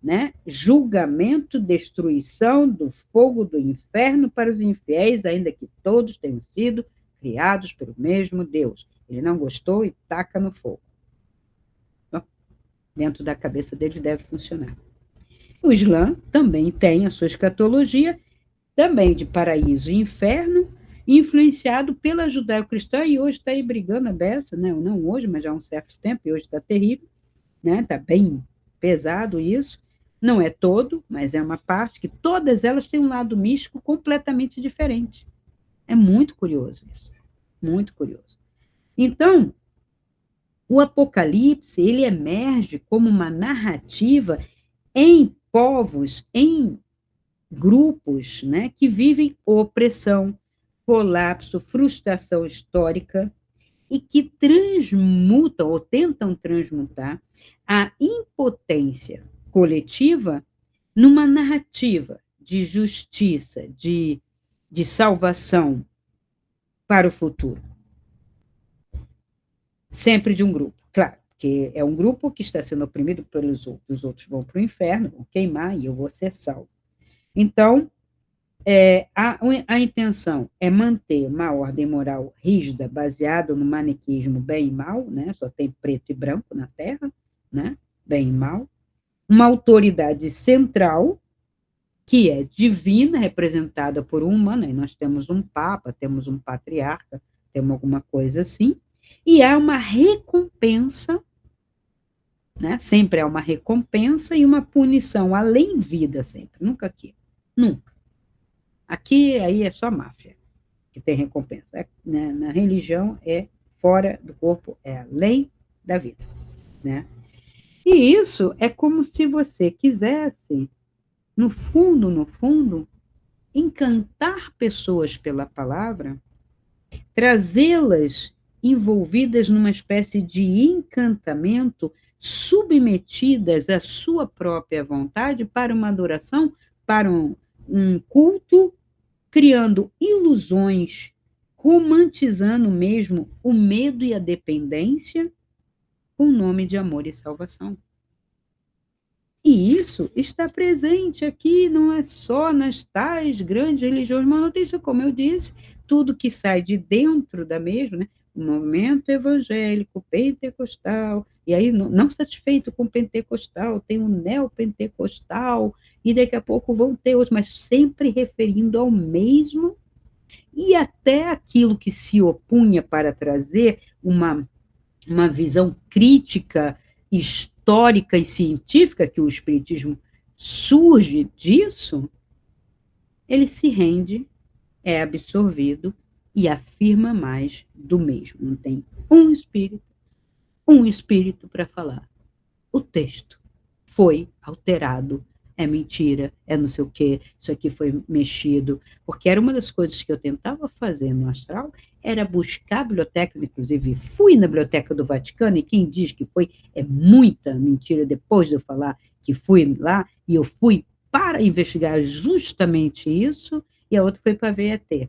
Speaker 1: né? Julgamento, destruição do fogo do inferno para os infiéis, ainda que todos tenham sido criados pelo mesmo Deus. Ele não gostou e taca no fogo. Bom, dentro da cabeça dele deve funcionar. O Islã também tem a sua escatologia, também de paraíso e inferno, influenciado pela judaico-cristã, e hoje está aí brigando a beça, né? Não hoje, mas já há um certo tempo, e hoje está terrível, né? Está bem pesado isso. Não é todo, mas é uma parte que todas elas têm um lado místico completamente diferente. É muito curioso isso, muito curioso. Então, o Apocalipse, ele emerge como uma narrativa em povos, em grupos, né, que vivem opressão, colapso, frustração histórica e que transmutam ou tentam transmutar a impotência coletiva numa narrativa de justiça, de salvação para o futuro. Sempre de um grupo, claro, porque é um grupo que está sendo oprimido pelos outros, os outros vão para o inferno, vão queimar e eu vou ser salvo. Então, a intenção é manter uma ordem moral rígida, baseada no maniqueísmo bem e mal, né? Só tem preto e branco na Terra, né? Bem e mal. Uma autoridade central, que é divina, representada por um humano, aí nós temos um papa, temos um patriarca, temos alguma coisa assim, e há uma recompensa, né? Sempre há uma recompensa e uma punição, além vida sempre, nunca aqui, nunca. Aqui, aí é só máfia, que tem recompensa. Né? Na religião é fora do corpo, é além da vida, né? E isso é como se você quisesse, no fundo, encantar pessoas pela palavra, trazê-las envolvidas numa espécie de encantamento, submetidas à sua própria vontade para uma adoração, para um culto, criando ilusões, romantizando mesmo o medo e a dependência com o nome de amor e salvação. E isso está presente aqui, não é só nas tais grandes religiões monoteístas, como eu disse, tudo que sai de dentro da mesma, né? O movimento evangélico, pentecostal, e aí, não satisfeito com o pentecostal, tem o neopentecostal, e daqui a pouco vão ter outros, mas sempre referindo ao mesmo, e até aquilo que se opunha para trazer uma visão crítica, histórica e científica, que o Espiritismo surge disso, ele se rende, é absorvido e afirma mais do mesmo. Não tem um espírito para falar. O texto foi alterado, é mentira, é não sei o quê, isso aqui foi mexido, porque era uma das coisas que eu tentava fazer no astral, era buscar bibliotecas, inclusive fui na Biblioteca do Vaticano, e quem diz que foi, é muita mentira, depois de eu falar que fui lá, e eu fui para investigar justamente isso, e a outra foi para ver ET.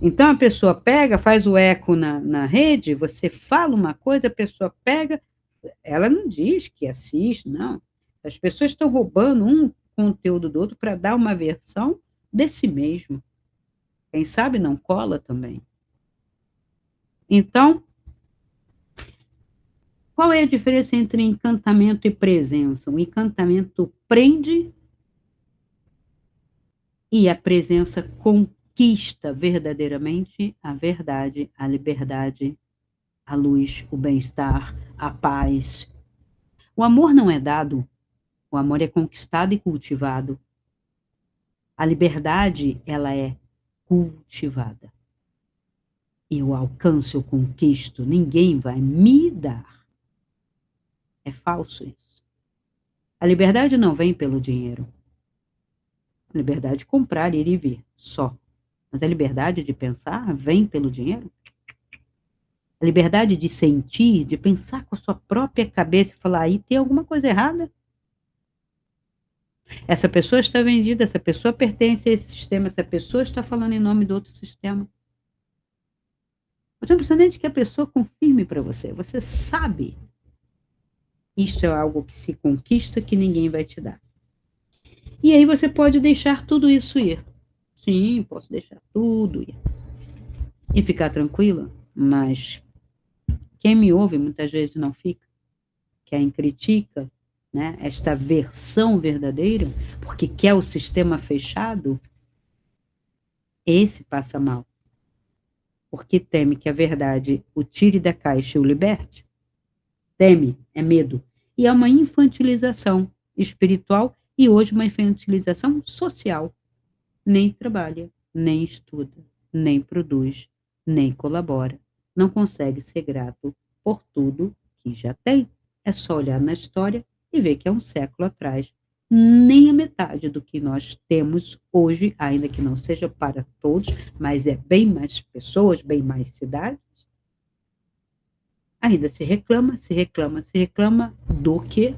Speaker 1: Então a pessoa pega, faz o eco na rede, você fala uma coisa, a pessoa pega, ela não diz que assiste, não. As pessoas estão roubando um conteúdo do outro para dar uma versão desse mesmo. Quem sabe não cola também. Então, qual é a diferença entre encantamento e presença? O encantamento prende e a presença conquista verdadeiramente a verdade, a liberdade, a luz, o bem-estar, a paz. O amor não é dado, o amor é conquistado e cultivado. A liberdade, ela é cultivada. Eu alcanço, eu conquisto, ninguém vai me dar. É falso isso. A liberdade não vem pelo dinheiro. A liberdade de comprar, ir e vir, só. Mas a liberdade de pensar vem pelo dinheiro? A liberdade de sentir, de pensar com a sua própria cabeça e falar, aí tem alguma coisa errada? Essa pessoa está vendida, essa pessoa pertence a esse sistema, essa pessoa está falando em nome do outro sistema. Você não precisa nem de que a pessoa confirme para você. Você sabe. Isso é algo que se conquista que ninguém vai te dar. E aí você pode deixar tudo isso ir. Sim, posso deixar tudo ir. E ficar tranquila, mas quem me ouve muitas vezes não fica. Quem critica, né, esta versão verdadeira, porque quer o sistema fechado, esse passa mal. Porque teme que a verdade o tire da caixa e o liberte. Teme, é medo. E é uma infantilização espiritual e hoje uma infantilização social. Nem trabalha, nem estuda, nem produz, nem colabora. Não consegue ser grato por tudo que já tem. É só olhar na história e ver que é um século atrás. Nem a metade do que nós temos hoje, ainda que não seja para todos, mas é bem mais pessoas, bem mais cidades, ainda se reclama, se reclama, se reclama do que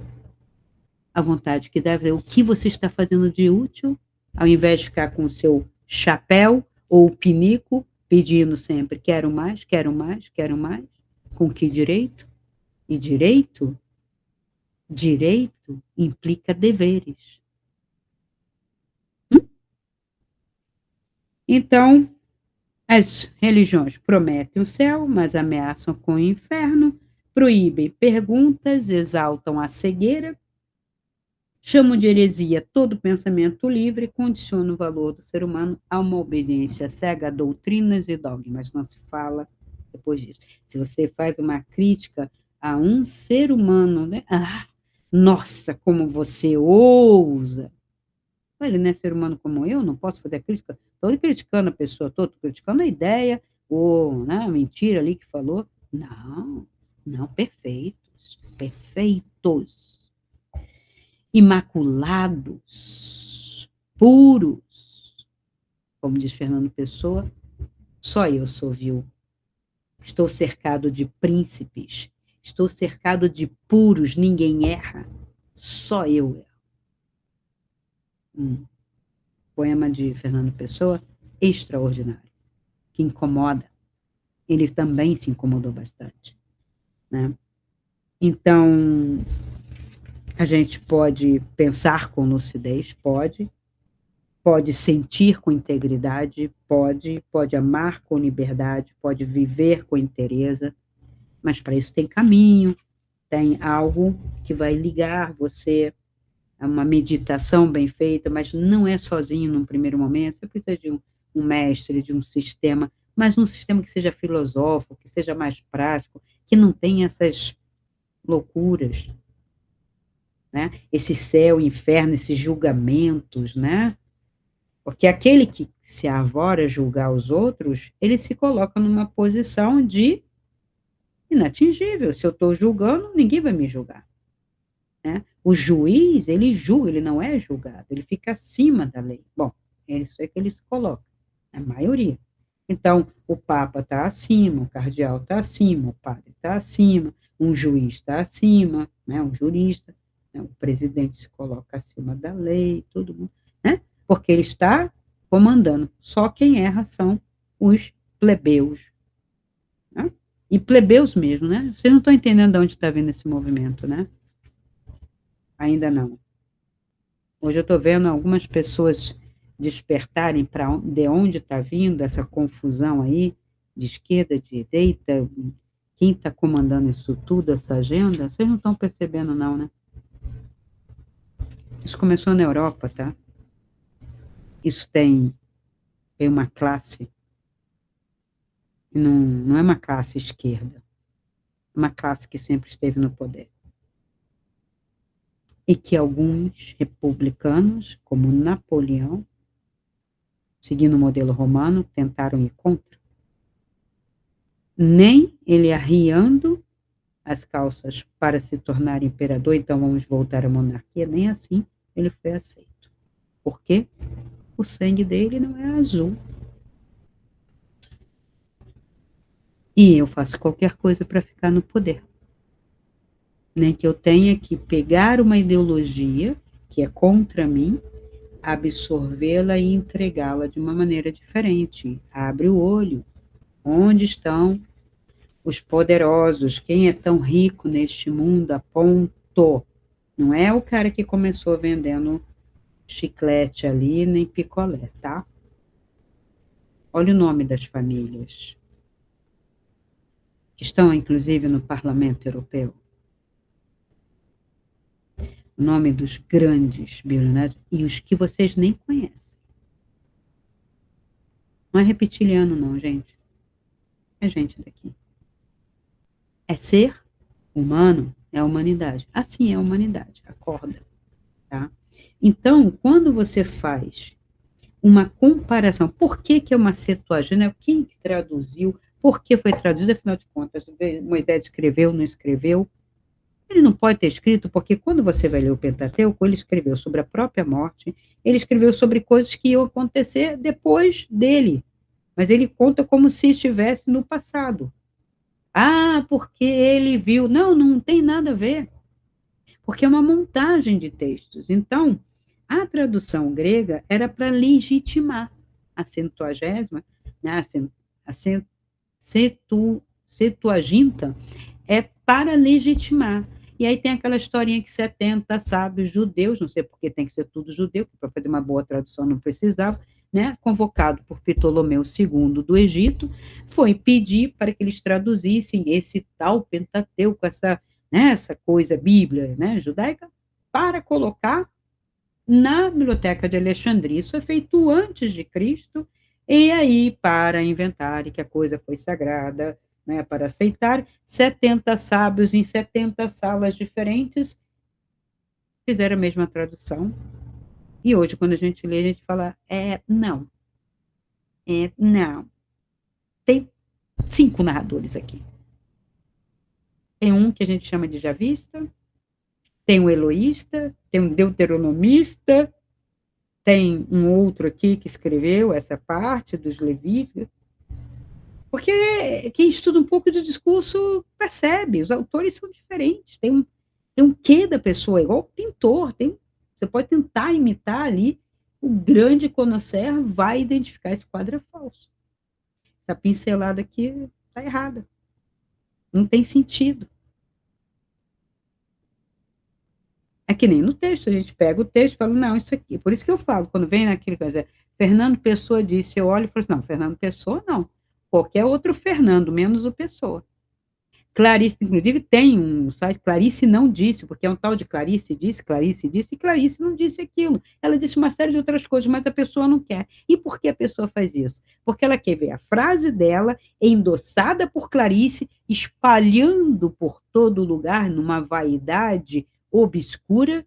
Speaker 1: a vontade que deve, o que você está fazendo de útil, ao invés de ficar com o seu chapéu ou pinico, pedindo sempre, quero mais, quero mais, quero mais, com que direito? E direito implica deveres. Então, as religiões prometem o céu, mas ameaçam com o inferno, proíbem perguntas, exaltam a cegueira, chamam de heresia todo pensamento livre e condicionam o valor do ser humano a uma obediência cega a doutrinas e dogmas. Não se fala depois disso. Se você faz uma crítica a um ser humano, né? Ah, nossa, como você ousa! Ele não é ser humano como eu, não posso fazer crítica. Estou criticando a pessoa, estou criticando a ideia, ou né, a mentira ali que falou. Não, não, perfeitos, perfeitos, imaculados, puros, como diz Fernando Pessoa, só eu sou vil. Estou cercado de príncipes, estou cercado de puros, ninguém erra, só eu erro. Poema de Fernando Pessoa, extraordinário, que incomoda. Ele também se incomodou bastante, né? Então, a gente pode pensar com lucidez, pode sentir com integridade, pode amar com liberdade, pode viver com inteireza, mas para isso tem caminho, tem algo que vai ligar você a uma meditação bem feita, mas não é sozinho num primeiro momento, você precisa de um mestre, de um sistema, mas um sistema que seja filosófico, que seja mais prático, que não tenha essas loucuras, né? Esse céu, inferno, esses julgamentos, né? Porque aquele que se arvora a julgar os outros, ele se coloca numa posição de inatingível. Se eu estou julgando, ninguém vai me julgar, né? O juiz, ele julga, ele não é julgado, ele fica acima da lei. Bom, é isso aí que ele se coloca, a maioria. Então, o Papa está acima, o cardeal está acima, o padre está acima, um juiz está acima, né, um jurista. né? O presidente se coloca acima da lei, todo mundo, né? Porque ele está comandando. Só quem erra são os plebeus, né? E plebeus mesmo, né? Vocês não estão entendendo de onde está vindo esse movimento, né? Ainda não. Hoje eu estou vendo algumas pessoas despertarem para de onde está vindo essa confusão aí, de esquerda, de direita, quem está comandando isso tudo, essa agenda, vocês não estão percebendo não, né? Isso começou na Europa, tá? Isso tem uma classe, não é uma classe esquerda, é uma classe que sempre esteve no poder. E que alguns republicanos, como Napoleão, seguindo o modelo romano, tentaram ir contra. Nem ele arriando as calças para se tornar imperador, então vamos voltar à monarquia, nem assim ele foi aceito. Por quê? O sangue dele não é azul. E eu faço qualquer coisa para ficar no poder. Nem que eu tenha que pegar uma ideologia que é contra mim, absorvê-la e entregá-la de uma maneira diferente. Abre o olho. Onde estão os poderosos? Quem é tão rico neste mundo a ponto? Não é o cara que começou vendendo chiclete ali, nem picolé, tá? Olha o nome das famílias, que estão, inclusive, no Parlamento Europeu. O nome dos grandes bilionários e os que vocês nem conhecem. Não é reptiliano, não, gente. É gente daqui. É ser humano, é a humanidade. Assim é a humanidade, acorda, tá? Então, quando você faz uma comparação, por que que é uma Septuaginta? Quem traduziu? Por que foi traduzido? Afinal de contas, Moisés escreveu, não escreveu? Ele não pode ter escrito, porque quando você vai ler o Pentateuco, ele escreveu sobre a própria morte, ele escreveu sobre coisas que iam acontecer depois dele, mas ele conta como se estivesse no passado. Ah, porque ele viu. Não, não tem nada a ver, porque é uma montagem de textos. Então, a tradução grega era para legitimar a Septuagésima, né, a Septuaginta é para legitimar. E aí tem aquela historinha que 70 sábios judeus, não sei porque tem que ser tudo judeu, para fazer uma boa tradução não precisava, né, convocado por Ptolomeu II do Egito, foi pedir para que eles traduzissem esse tal Pentateuco, essa coisa bíblia, né, judaica, para colocar na Biblioteca de Alexandria. Isso é feito antes de Cristo, e aí, para inventar que a coisa foi sagrada, né, para aceitar, 70 sábios em 70 salas diferentes fizeram a mesma tradução. E hoje, quando a gente lê, a gente fala, não, não. Tem 5 narradores aqui. Tem um que a gente chama de javista, tem um eloísta, tem um deuteronomista, tem um outro aqui que escreveu essa parte dos levíticos, porque quem estuda um pouco de discurso percebe, os autores são diferentes, tem um quê da pessoa, igual o pintor, você pode tentar imitar ali, o grande conhecer vai identificar esse quadro é falso. Essa pincelada aqui está errada, não tem sentido. É que nem no texto, a gente pega o texto e fala, não, isso aqui, por isso que eu falo, quando vem naquele coisa, Fernando Pessoa disse, eu olho e falo assim, não, Fernando Pessoa não, qualquer outro Fernando, menos o Pessoa. Clarice, inclusive, tem um site, Clarice não disse, porque é um tal de Clarice disse, e Clarice não disse aquilo. Ela disse uma série de outras coisas, mas a pessoa não quer. E por que a pessoa faz isso? Porque ela quer ver a frase dela endossada por Clarice, espalhando por todo lugar, numa vaidade obscura,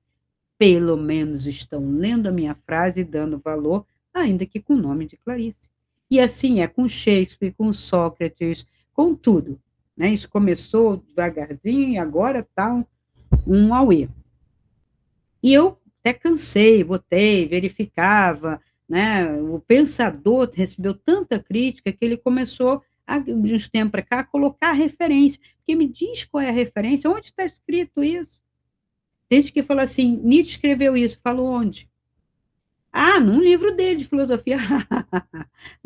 Speaker 1: pelo menos estão lendo a minha frase e dando valor, ainda que com o nome de Clarice. E assim é com Shakespeare, com Sócrates, com tudo. Né? Isso começou devagarzinho e agora está um auê. E eu até cansei, botei, verificava, né? O pensador recebeu tanta crítica que ele começou, de uns tempos para cá, a colocar referência. Porque me diz qual é a referência, onde está escrito isso? Tem gente que fala assim, Nietzsche escreveu isso, falou onde? Ah, num livro dele de filosofia.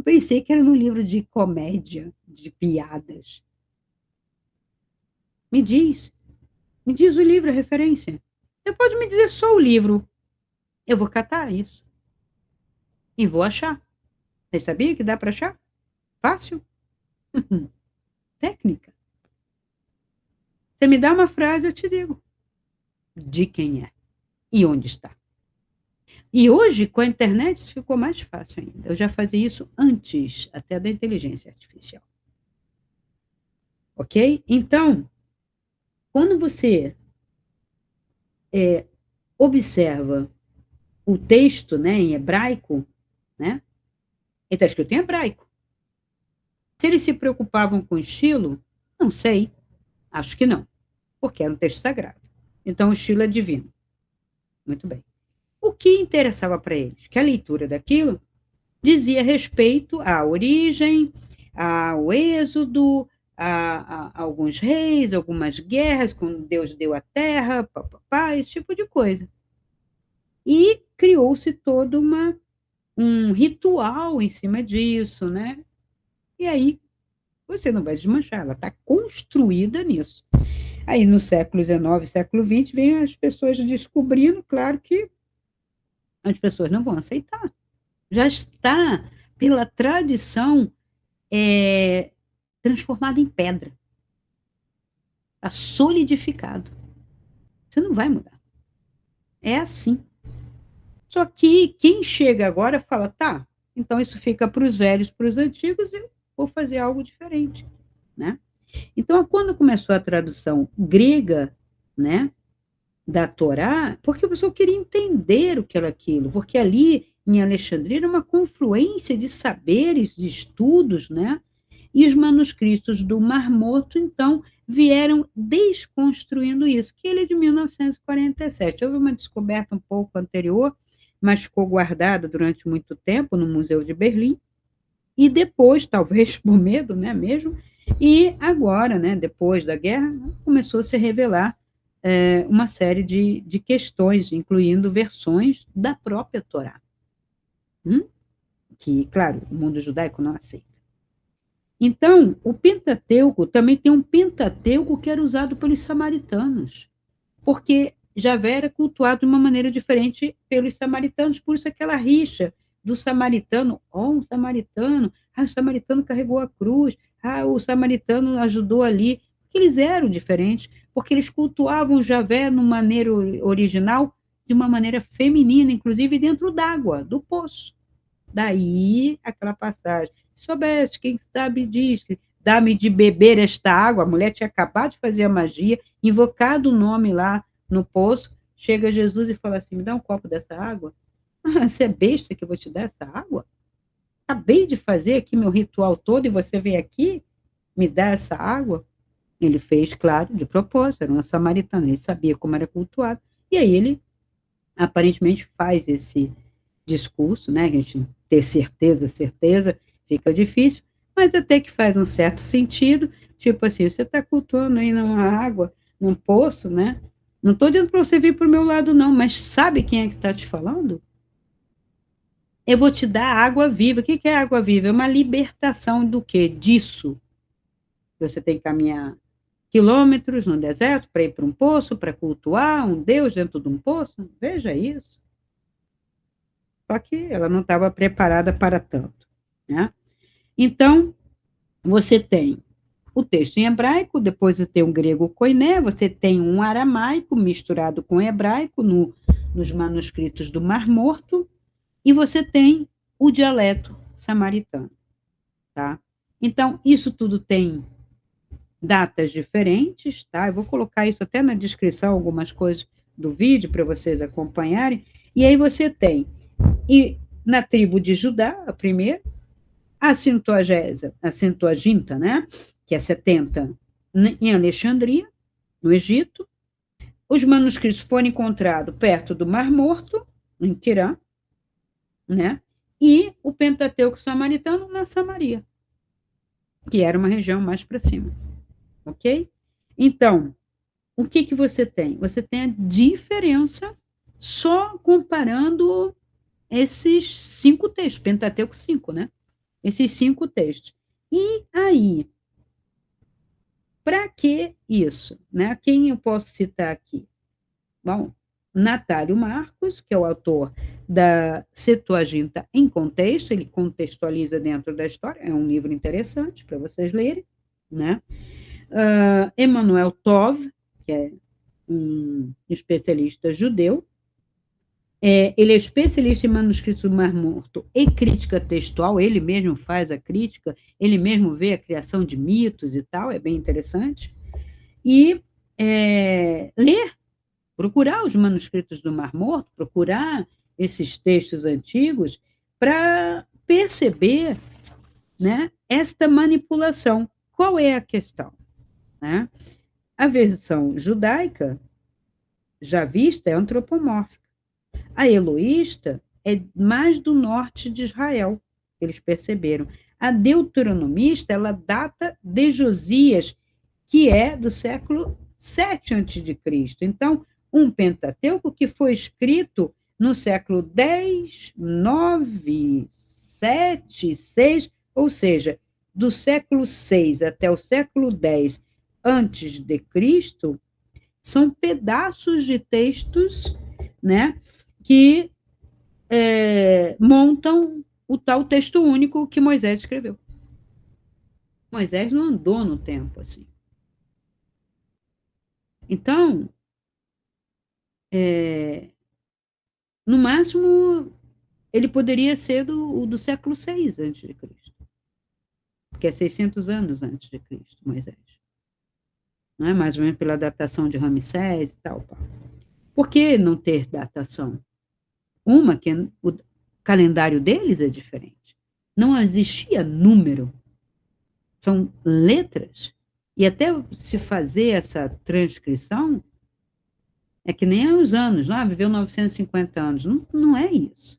Speaker 1: Pensei que era num livro de comédia, de piadas. Me diz, me diz o livro, a referência. Você pode me dizer só o livro. Eu vou catar isso e vou achar. Você sabia que dá para achar? Fácil? Técnica. Você me dá uma frase, eu te digo de quem é e onde está. E hoje, com a internet, isso ficou mais fácil ainda. Eu já fazia isso antes, até da inteligência artificial. Ok? Então, quando você observa o texto, né, em hebraico, né, ele está escrito em hebraico. Se eles se preocupavam com o estilo, não sei, acho que não, porque era um texto sagrado. Então, o estilo é divino. Muito bem. O que interessava para eles? Que a leitura daquilo dizia respeito à origem, ao êxodo, a alguns reis, algumas guerras, quando Deus deu a terra, papapá, esse tipo de coisa. E criou-se todo um ritual em cima disso, né? E aí você não vai desmanchar, ela está construída nisso. Aí no século XIX, século XX, vem as pessoas descobrindo, claro que as pessoas não vão aceitar. Já está, pela tradição, transformado em pedra. Está solidificado. Você não vai mudar. É assim. Só que quem chega agora fala, tá, então isso fica para os velhos, para os antigos, eu vou fazer algo diferente, né? Então, quando começou a tradução grega, né, da Torá, porque o pessoal queria entender o que era aquilo, porque ali em Alexandria era uma confluência de saberes, de estudos, né? E os manuscritos do Mar Morto, então, vieram desconstruindo isso, que ele é de 1947. Houve uma descoberta um pouco anterior, mas ficou guardada durante muito tempo no Museu de Berlim, e depois, talvez por medo, né, mesmo, e agora, né, depois da guerra, começou a se revelar uma série de questões, incluindo versões da própria Torá, que, claro, o mundo judaico não aceita. Então, o Pentateuco também tem um Pentateuco que era usado pelos samaritanos, porque Javé era cultuado de uma maneira diferente pelos samaritanos, por isso aquela rixa do samaritano, um samaritano, o samaritano carregou a cruz, o samaritano ajudou ali, porque eles eram diferentes, porque eles cultuavam Javé no maneira original, de uma maneira feminina, inclusive dentro d'água, do poço. Daí, aquela passagem, se soubesse, quem sabe diz, dá-me de beber esta água, a mulher tinha acabado de fazer a magia, invocado o nome lá no poço, chega Jesus e fala assim, me dá um copo dessa água? Ah, você é besta que eu vou te dar essa água? Acabei de fazer aqui meu ritual todo e você vem aqui me dar essa água? Ele fez, claro, de propósito, era um samaritano, ele sabia como era cultuado, e aí ele aparentemente faz esse discurso, né? A gente ter certeza, fica difícil, mas até que faz um certo sentido, tipo assim, você está cultuando aí numa água, num poço, né? Não estou dizendo para você vir para o meu lado, não, mas sabe quem é que está te falando? Eu vou te dar água viva. O que é água viva? É uma libertação do quê? Disso. Você tem que caminhar quilômetros no deserto para ir para um poço, para cultuar um Deus dentro de um poço. Veja isso. Só que ela não estava preparada para tanto, né? Então, você tem o texto em hebraico, depois você tem o grego koiné, você tem um aramaico misturado com hebraico nos manuscritos do Mar Morto, e você tem o dialeto samaritano, tá? Então, isso tudo tem datas diferentes, tá? Eu vou colocar isso até na descrição, algumas coisas do vídeo para vocês acompanharem. E aí você tem, e na tribo de Judá, a primeira, a Septuaginta, né? Que é 70 em Alexandria, no Egito. Os manuscritos foram encontrados perto do Mar Morto, em Quirã, né? E o Pentateuco samaritano na Samaria, que era uma região mais para cima, ok? Então, o que que você tem? Você tem a diferença só comparando esses 5 textos, Pentateuco 5, né? Esses 5 textos. E aí, para que isso? Né? Quem eu posso citar aqui? Bom, Natálio Marcos, que é o autor da Septuaginta em Contexto, ele contextualiza dentro da história, é um livro interessante para vocês lerem, né? Emanuel Tov, que é um especialista judeu, ele é especialista em manuscritos do Mar Morto e crítica textual, ele mesmo faz a crítica, ele mesmo vê a criação de mitos e tal, é bem interessante. E ler, procurar os manuscritos do Mar Morto, procurar esses textos antigos para perceber, né, esta manipulação. Qual é a questão? Né? A versão judaica, já vista, é antropomórfica. A eloísta é mais do norte de Israel, eles perceberam. A deuteronomista, ela data de Josias, que é do século 7 a.C. Então, um Pentateuco que foi escrito no século 10, 9, 7, 6, ou seja, do século 6 até o século 10 antes de Cristo, são pedaços de textos, né, que montam o tal texto único que Moisés escreveu. Moisés não andou no tempo assim. Então, no máximo, ele poderia ser do século 6 antes de Cristo, que é 600 anos antes de Cristo, Moisés. Não é? Mais ou menos pela datação de Ramsés e tal. Por que não ter datação? Uma, que o calendário deles é diferente. Não existia número, são letras. E até se fazer essa transcrição, é que nem os anos, viveu 950 anos. Não, não é isso.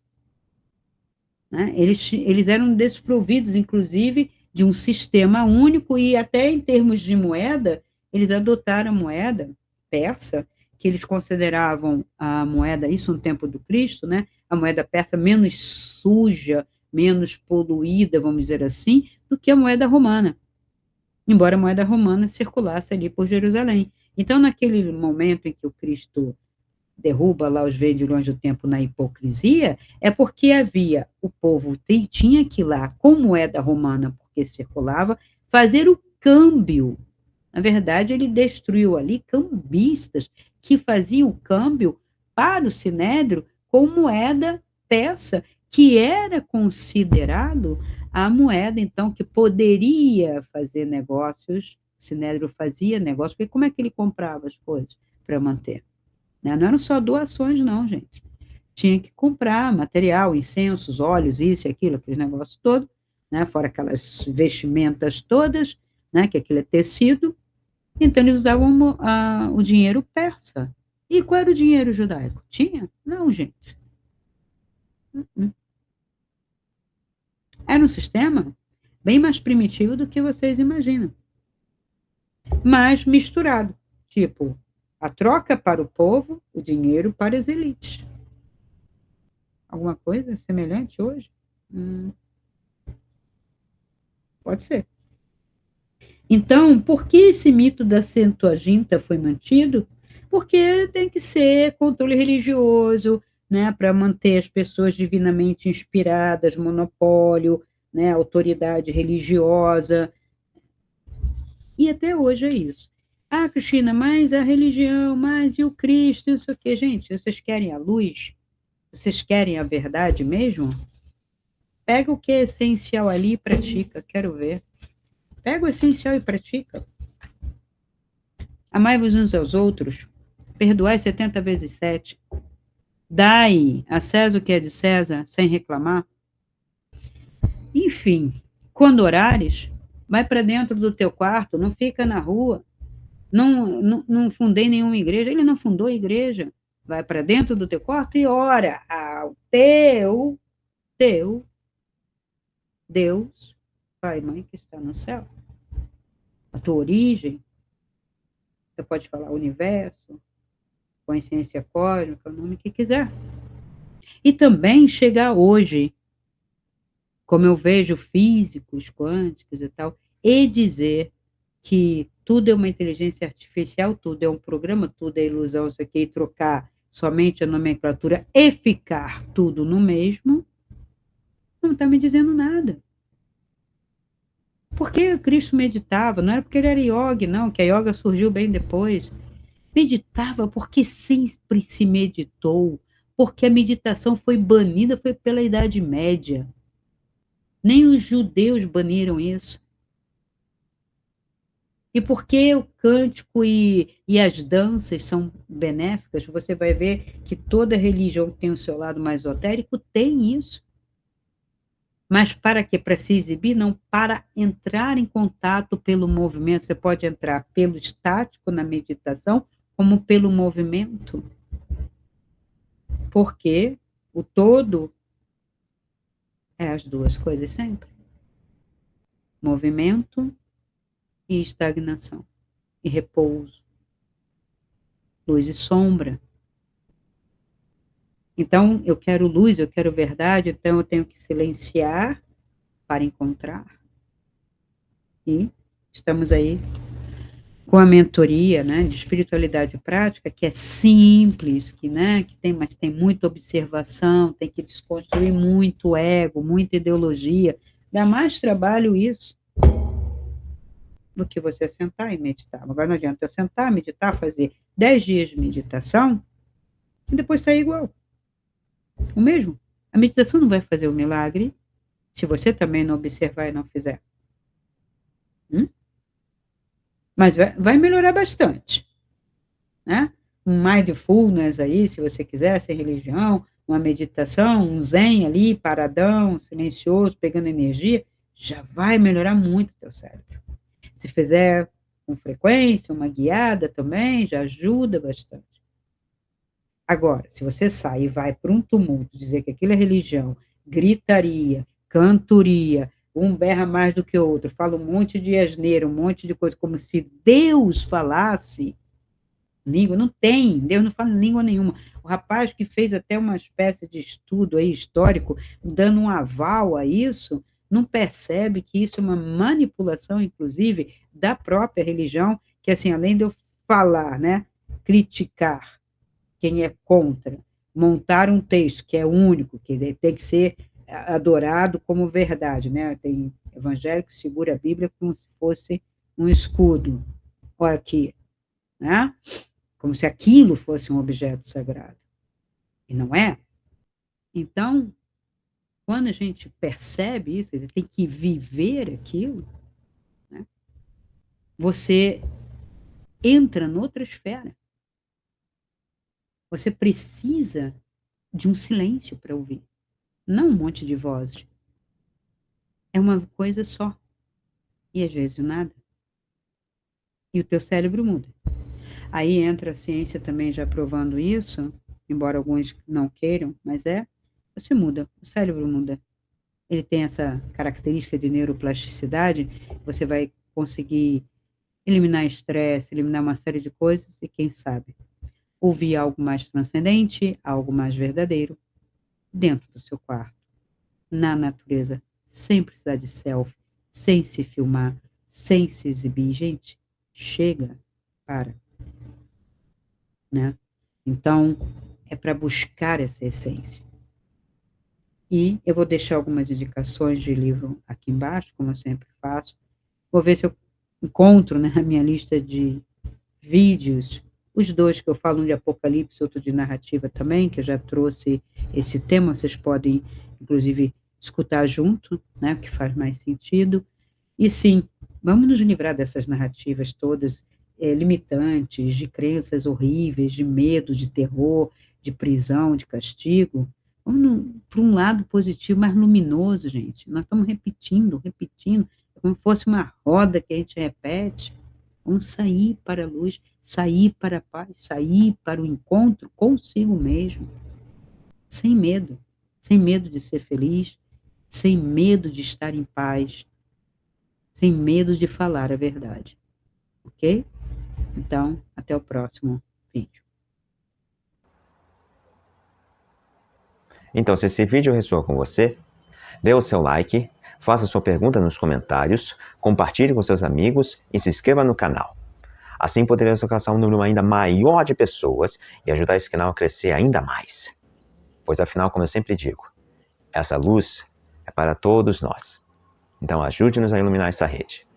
Speaker 1: Né? Eles eram desprovidos, inclusive, de um sistema único e até em termos de moeda, eles adotaram a moeda persa, que eles consideravam a moeda, isso no tempo do Cristo, né? A moeda persa menos suja, menos poluída, vamos dizer assim, do que a moeda romana, embora a moeda romana circulasse ali por Jerusalém. Então, naquele momento em que o Cristo derruba lá os vendilhões do tempo na hipocrisia, é porque havia, o povo tinha que ir lá com moeda romana, porque circulava, fazer o câmbio. Na verdade, ele destruiu ali cambistas que faziam o câmbio para o sinédrio com moeda persa, que era considerado a moeda, então, que poderia fazer negócios, o sinédrio fazia negócio, porque como é que ele comprava as coisas para manter? Né? Não eram só doações, não, gente. Tinha que comprar material, incensos, óleos, isso e aquilo, aqueles negócios todos, né? Fora aquelas vestimentas todas, né? Que aquilo é tecido. Então, eles usavam o dinheiro persa. E qual era o dinheiro judaico? Tinha? Não, gente. Era um sistema bem mais primitivo do que vocês imaginam. Mas misturado. Tipo, a troca para o povo, o dinheiro para as elites. Alguma coisa semelhante hoje? Pode ser. Então, por que esse mito da Septuaginta foi mantido? Porque tem que ser controle religioso, né, para manter as pessoas divinamente inspiradas, monopólio, né, autoridade religiosa. E até hoje é isso. Ah, Cristina, mas a religião, mas e o Cristo, isso aqui, gente, vocês querem a luz? Vocês querem a verdade mesmo? Pega o que é essencial ali e pratica, quero ver. Pega o essencial e pratica. Amai-vos uns aos outros, perdoai 70 vezes 7, dai a César o que é de César, sem reclamar. Enfim, quando orares, vai para dentro do teu quarto, não fica na rua. Não fundei nenhuma igreja, ele não fundou a igreja. Vai para dentro do teu quarto e ora ao teu Deus, Pai e Mãe que está no céu. A tua origem Você pode falar universo, consciência cósmica, o nome que quiser. E também chegar hoje, como eu vejo físicos quânticos e tal, e dizer que tudo é uma inteligência artificial, tudo é um programa, tudo é ilusão, isso aqui, e trocar somente a nomenclatura e ficar tudo no mesmo, não está me dizendo nada. Porque Cristo meditava, não era porque ele era yogi, não, que a yoga surgiu bem depois. Meditava porque sempre se meditou, porque a meditação foi banida, foi pela Idade Média. Nem os judeus baniram isso. E porque o cântico e as danças são benéficas, você vai ver que toda religião que tem o seu lado mais esotérico tem isso. Mas para quê? Para se exibir? Não, para entrar em contato pelo movimento. Você pode entrar pelo estático na meditação, como pelo movimento. Porque o todo é as duas coisas sempre. Movimento e estagnação. E repouso. Luz e sombra. Então, eu quero luz, eu quero verdade, então eu tenho que silenciar para encontrar. E estamos aí com a mentoria, né, de espiritualidade prática, que é simples, que, né, que tem, mas tem muita observação, tem que desconstruir muito ego, muita ideologia. Dá mais trabalho isso do que você sentar e meditar. Agora não adianta eu sentar, meditar, fazer 10 dias de meditação e depois sair igual. O mesmo. A meditação não vai fazer o milagre se você também não observar e não fizer. Mas vai melhorar bastante, né? Um mindfulness aí, se você quiser, sem religião, uma meditação, um zen ali, paradão, silencioso, pegando energia, já vai melhorar muito o teu cérebro. Se fizer com frequência, uma guiada também, já ajuda bastante. Agora, se você sai e vai para um tumulto, dizer que aquilo é religião, gritaria, cantoria, um berra mais do que o outro, fala um monte de asneira, um monte de coisa, como se Deus falasse língua, não tem, Deus não fala língua nenhuma. O rapaz que fez até uma espécie de estudo aí histórico, dando um aval a isso, não percebe que isso é uma manipulação, inclusive, da própria religião, que assim, além de eu falar, né, criticar quem é contra, montar um texto que é único, que tem que ser adorado como verdade, né? Tem evangélico que segura a Bíblia como se fosse um escudo. Olha aqui, né? Como se aquilo fosse um objeto sagrado. E não é. Então, quando a gente percebe isso, ele tem que viver aquilo, né? Você entra noutra esfera. Você precisa de um silêncio para ouvir, não um monte de vozes. É uma coisa só. E às vezes nada. E o teu cérebro muda. Aí entra a ciência também já provando isso, embora alguns não queiram, mas você muda, o cérebro muda. Ele tem essa característica de neuroplasticidade, você vai conseguir eliminar estresse, eliminar uma série de coisas e quem sabe ouvir algo mais transcendente, algo mais verdadeiro dentro do seu quarto, na natureza, sem precisar de selfie, sem se filmar, sem se exibir. Gente, chega, para, né? Então, é para buscar essa essência. E eu vou deixar algumas indicações de livro aqui embaixo, como eu sempre faço. Vou ver se eu encontro, né, na minha lista de vídeos, os dois que eu falo, um de Apocalipse, outro de narrativa também, que eu já trouxe esse tema, vocês podem, inclusive, escutar junto, né, o que faz mais sentido. E sim, vamos nos livrar dessas narrativas todas limitantes, de crenças horríveis, de medo, de terror, de prisão, de castigo. Vamos para um lado positivo, mais luminoso, gente. Nós estamos repetindo, repetindo, como se fosse uma roda que a gente repete. Vamos sair para a luz, sair para a paz, sair para o encontro consigo mesmo, sem medo de ser feliz, sem medo de estar em paz, sem medo de falar a verdade, ok? Então, até o próximo vídeo.
Speaker 2: Então, se esse vídeo ressoou com você, dê o seu like, faça sua pergunta nos comentários, compartilhe com seus amigos e se inscreva no canal. Assim poderemos alcançar um número ainda maior de pessoas e ajudar esse canal a crescer ainda mais. Pois afinal, como eu sempre digo, essa luz é para todos nós. Então ajude-nos a iluminar essa rede.